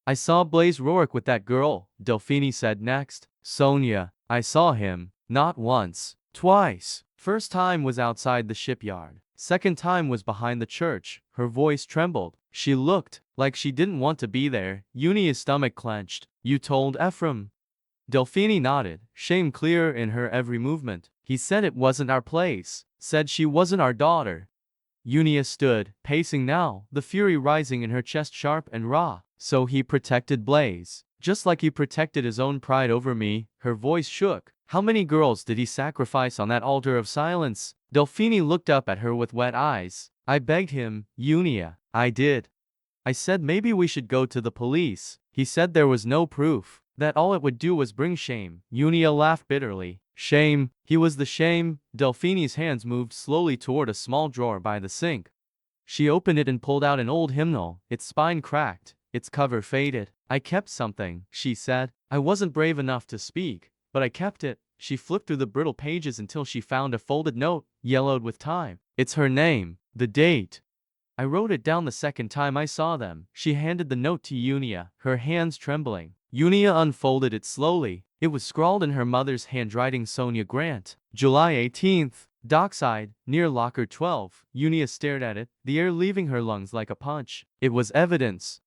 S1: "I saw Blaze Rourke with that girl," Delphine said next. "Sonia. I saw him. Not once. Twice. First time was outside the shipyard. Second time was behind the church." Her voice trembled. She looked like she didn't want to be there. Unia's stomach clenched. "You told Ephraim?" Delphine nodded, shame clear in her every movement. "He said it wasn't our place. Said she wasn't our daughter." Unia stood, pacing now, the fury rising in her chest sharp and raw. "So he protected Blaze. Just like he protected his own pride over me." Her voice shook. "How many girls did he sacrifice on that altar of silence?" Delphine looked up at her with wet eyes. "I begged him, Unia. I did. I said maybe we should go to the police. He said there was no proof, that all it would do was bring shame." Unia laughed bitterly. "Shame? He was the shame." Delphine's hands moved slowly toward a small drawer by the sink. She opened it and pulled out an old hymnal, its spine cracked, its cover faded. "I kept something," she said. "I wasn't brave enough to speak, but I kept it." She flipped through the brittle pages until she found a folded note, yellowed with time. It's her name, the date. I wrote it down the second time I saw them. She handed the note to Unia, her hands trembling. Unia unfolded it slowly. It was scrawled in her mother's handwriting. Sonia Grant. July 18th. Dockside, near Locker 12. Unia stared at it, the air leaving her lungs like a punch. It was evidence.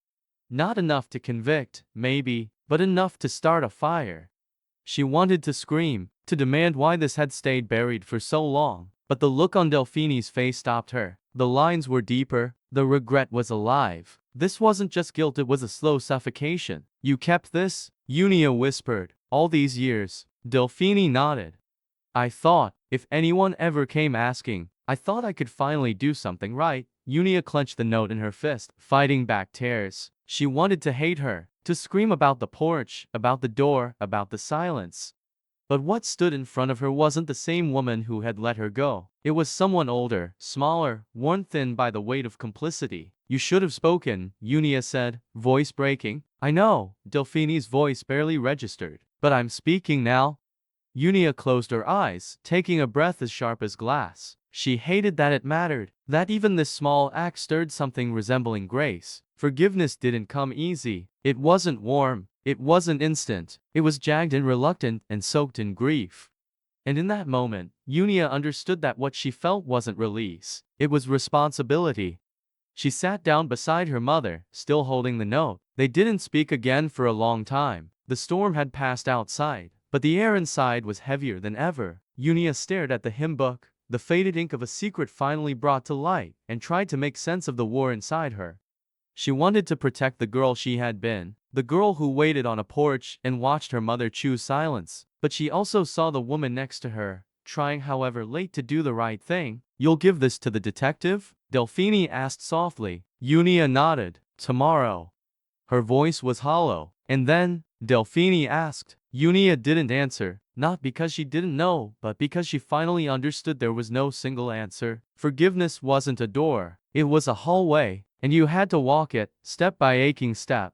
S1: Not enough to convict, maybe, but enough to start a fire. She wanted to scream, to demand why this had stayed buried for so long, but the look on Delphini's face stopped her. The lines were deeper, the regret was alive. This wasn't just guilt, it was a slow suffocation. You kept this? Unia whispered. All these years. Delphini nodded. I thought, if anyone ever came asking, I thought I could finally do something right. Unia clenched the note in her fist, fighting back tears. She wanted to hate her, to scream about the porch, about the door, about the silence. But what stood in front of her wasn't the same woman who had let her go. It was someone older, smaller, worn thin by the weight of complicity. You should have spoken, Unia said, voice breaking. I know, Delphini's voice barely registered. But I'm speaking now. Unia closed her eyes, taking a breath as sharp as glass. She hated that it mattered, that even this small act stirred something resembling grace. Forgiveness didn't come easy. It wasn't warm. It wasn't instant. It was jagged and reluctant and soaked in grief. And in that moment, Unia understood that what she felt wasn't release. It was responsibility. She sat down beside her mother, still holding the note. They didn't speak again for a long time. The storm had passed outside, but the air inside was heavier than ever. Unia stared at the hymn book, the faded ink of a secret finally brought to light, and tried to make sense of the war inside her. She wanted to protect the girl she had been, the girl who waited on a porch and watched her mother choose silence. But she also saw the woman next to her, trying however late to do the right thing. You'll give this to the detective? Delphini asked softly. Unia nodded. Tomorrow. Her voice was hollow. And then, Delphini asked. Unia didn't answer, not because she didn't know, but because she finally understood there was no single answer. Forgiveness wasn't a door. It was a hallway, and you had to walk it, step by aching step.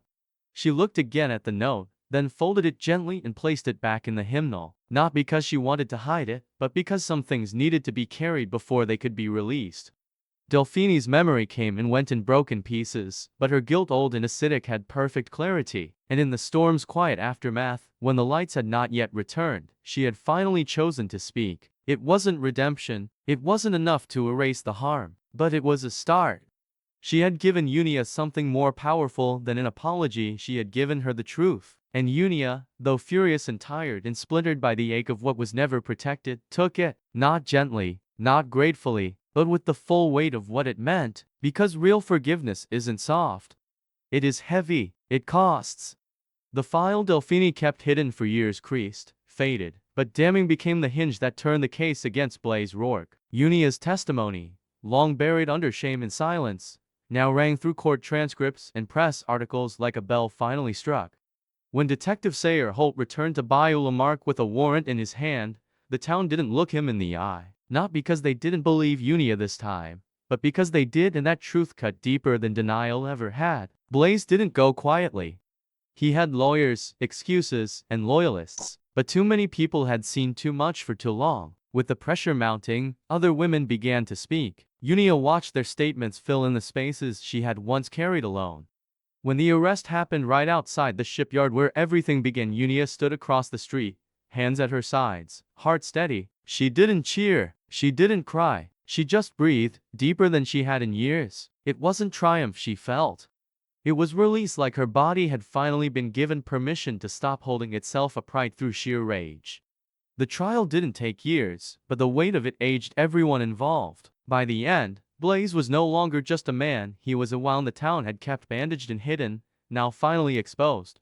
S1: She looked again at the note, then folded it gently and placed it back in the hymnal, not because she wanted to hide it, but because some things needed to be carried before they could be released. Delphini's memory came and went in broken pieces, but her guilt, old and acidic, had perfect clarity. And in the storm's quiet aftermath, when the lights had not yet returned, she had finally chosen to speak. It wasn't redemption, it wasn't enough to erase the harm, but it was a start. She had given Unia something more powerful than an apology. She had given her the truth. And Unia, though furious and tired and splintered by the ache of what was never protected, took it, not gently, not gratefully, but with the full weight of what it meant, because real forgiveness isn't soft. It is heavy, it costs. The file Delphini kept hidden for years creased, faded, but damning became the hinge that turned the case against Blaise Rourke. Unia's testimony, long buried under shame and silence, now rang through court transcripts and press articles like a bell finally struck. When Detective Sayer Holt returned to Bayou Lamarque with a warrant in his hand, the town didn't look him in the eye. Not because they didn't believe Unia this time, but because they did, and that truth cut deeper than denial ever had. Blaise didn't go quietly. He had lawyers, excuses, and loyalists, but too many people had seen too much for too long. With the pressure mounting, other women began to speak. Unia watched their statements fill in the spaces she had once carried alone. When the arrest happened right outside the shipyard where everything began, Unia stood across the street, hands at her sides, heart steady. She didn't cheer, she didn't cry, she just breathed, deeper than she had in years. It wasn't triumph she felt. It was release, like her body had finally been given permission to stop holding itself upright through sheer rage. The trial didn't take years, but the weight of it aged everyone involved. By the end, Blaise was no longer just a man, he was a wound the town had kept bandaged and hidden, now finally exposed.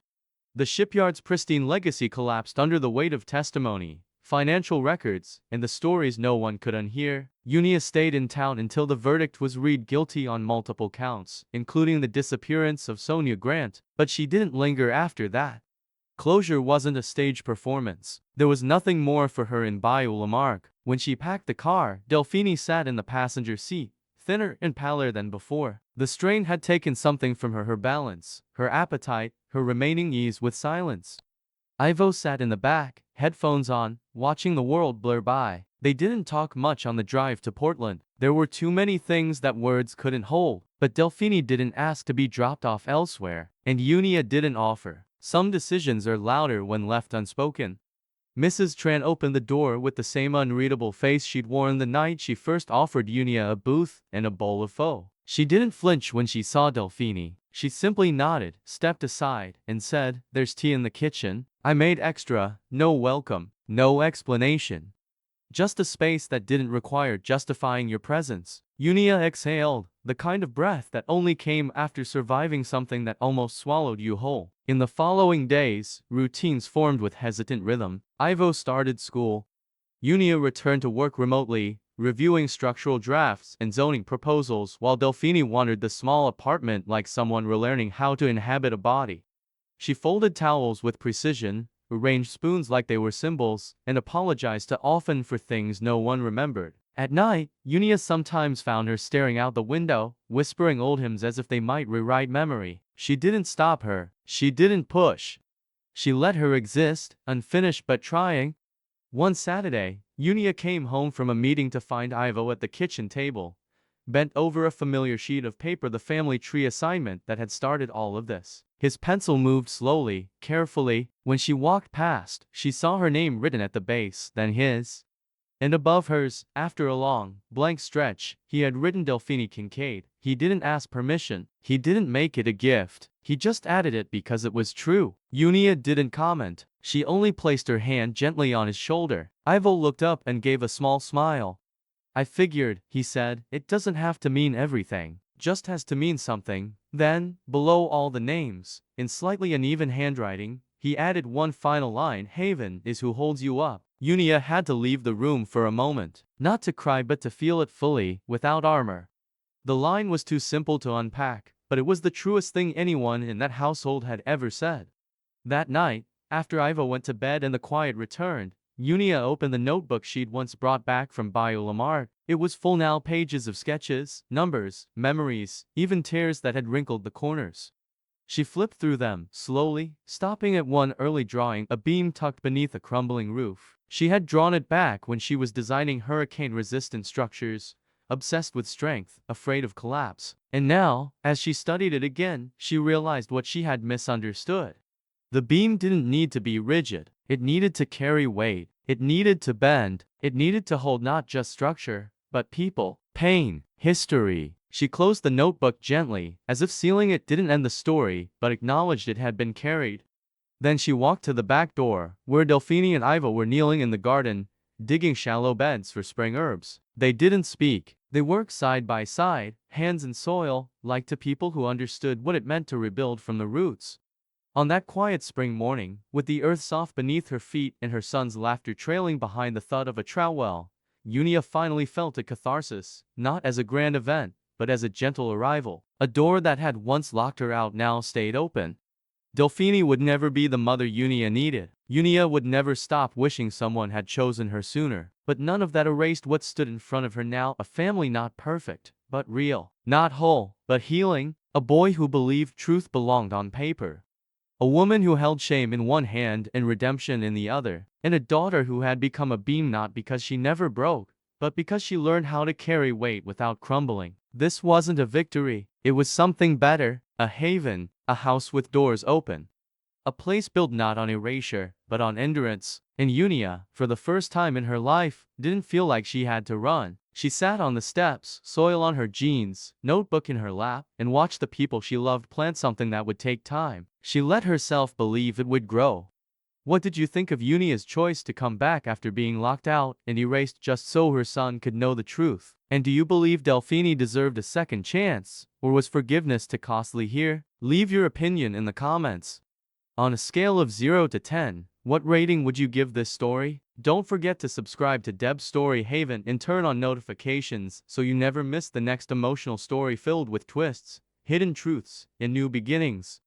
S1: The shipyard's pristine legacy collapsed under the weight of testimony, financial records, and the stories no one could unhear. Unia stayed in town until the verdict was read guilty on multiple counts, including the disappearance of Sonia Grant, but she didn't linger after that. Closure wasn't a stage performance. There was nothing more for her in Bayou Lamarque. When she packed the car, Delphini sat in the passenger seat, thinner and paler than before. The strain had taken something from her balance, her appetite, her remaining ease with silence. Ivo sat in the back, headphones on, watching the world blur by. They didn't talk much on the drive to Portland. There were too many things that words couldn't hold. But Delphine didn't ask to be dropped off elsewhere, and Unia didn't offer. Some decisions are louder when left unspoken. Mrs. Tran opened the door with the same unreadable face she'd worn the night she first offered Unia a booth and a bowl of pho. She didn't flinch when she saw Delphine. She simply nodded, stepped aside, and said, "There's tea in the kitchen. I made extra, no welcome, no explanation. Just a space that didn't require justifying your presence." Unia exhaled, the kind of breath that only came after surviving something that almost swallowed you whole. In the following days, routines formed with hesitant rhythm. Ivo started school. Unia returned to work remotely, reviewing structural drafts and zoning proposals, while Delphine wandered the small apartment like someone relearning how to inhabit a body. She folded towels with precision, arranged spoons like they were symbols, and apologized to often for things no one remembered. At night, Unia sometimes found her staring out the window, whispering old hymns as if they might rewrite memory. She didn't stop her. She didn't push. She let her exist, unfinished but trying. One Saturday, Unia came home from a meeting to find Ivo at the kitchen table, bent over a familiar sheet of paper, the family tree assignment that had started all of this. His pencil moved slowly, carefully. When she walked past, she saw her name written at the base, then his. And above hers, after a long, blank stretch, he had written Delphine Kincaid. He didn't ask permission. He didn't make it a gift. He just added it because it was true. Unia didn't comment. She only placed her hand gently on his shoulder. Ivo looked up and gave a small smile. "I figured," he said, "it doesn't have to mean everything. Just has to mean something." Then, below all the names, in slightly uneven handwriting, he added one final line: "Haven is who holds you up." Unia had to leave the room for a moment, not to cry but to feel it fully, without armor. The line was too simple to unpack, but it was the truest thing anyone in that household had ever said. That night, after Ivo went to bed and the quiet returned, Unia opened the notebook she'd once brought back from Bayou Lamar. It was full now, pages of sketches, numbers, memories, even tears that had wrinkled the corners. She flipped through them, slowly, stopping at one early drawing, a beam tucked beneath a crumbling roof. She had drawn it back when she was designing hurricane-resistant structures, obsessed with strength, afraid of collapse. And now, as she studied it again, she realized what she had misunderstood. The beam didn't need to be rigid. It needed to carry weight. It needed to bend. It needed to hold not just structure, but people, pain, history. She closed the notebook gently, as if sealing it didn't end the story, but acknowledged it had been carried. Then she walked to the back door, where Delphine and Ivo were kneeling in the garden, digging shallow beds for spring herbs. They didn't speak. They worked side by side, hands in soil, like two people who understood what it meant to rebuild from the roots. On that quiet spring morning, with the earth soft beneath her feet and her son's laughter trailing behind the thud of a trout well, Unia finally felt a catharsis, not as a grand event, but as a gentle arrival. A door that had once locked her out now stayed open. Delphine would never be the mother Unia needed. Unia would never stop wishing someone had chosen her sooner. But none of that erased what stood in front of her now: a family not perfect, but real. Not whole, but healing. A boy who believed truth belonged on paper. A woman who held shame in one hand and redemption in the other. And a daughter who had become a beam not because she never broke, but because she learned how to carry weight without crumbling. This wasn't a victory. It was something better. A haven. A house with doors open. A place built not on erasure, but on endurance. And Unia, for the first time in her life, didn't feel like she had to run. She sat on the steps, soil on her jeans, notebook in her lap, and watched the people she loved plant something that would take time. She let herself believe it would grow. What did you think of Unia's choice to come back after being locked out and erased just so her son could know the truth? And do you believe Delphine deserved a second chance, or was forgiveness too costly here? Leave your opinion in the comments. On a scale of 0 to 10, what rating would you give this story? Don't forget to subscribe to Deb's Story Haven and turn on notifications so you never miss the next emotional story filled with twists, hidden truths, and new beginnings.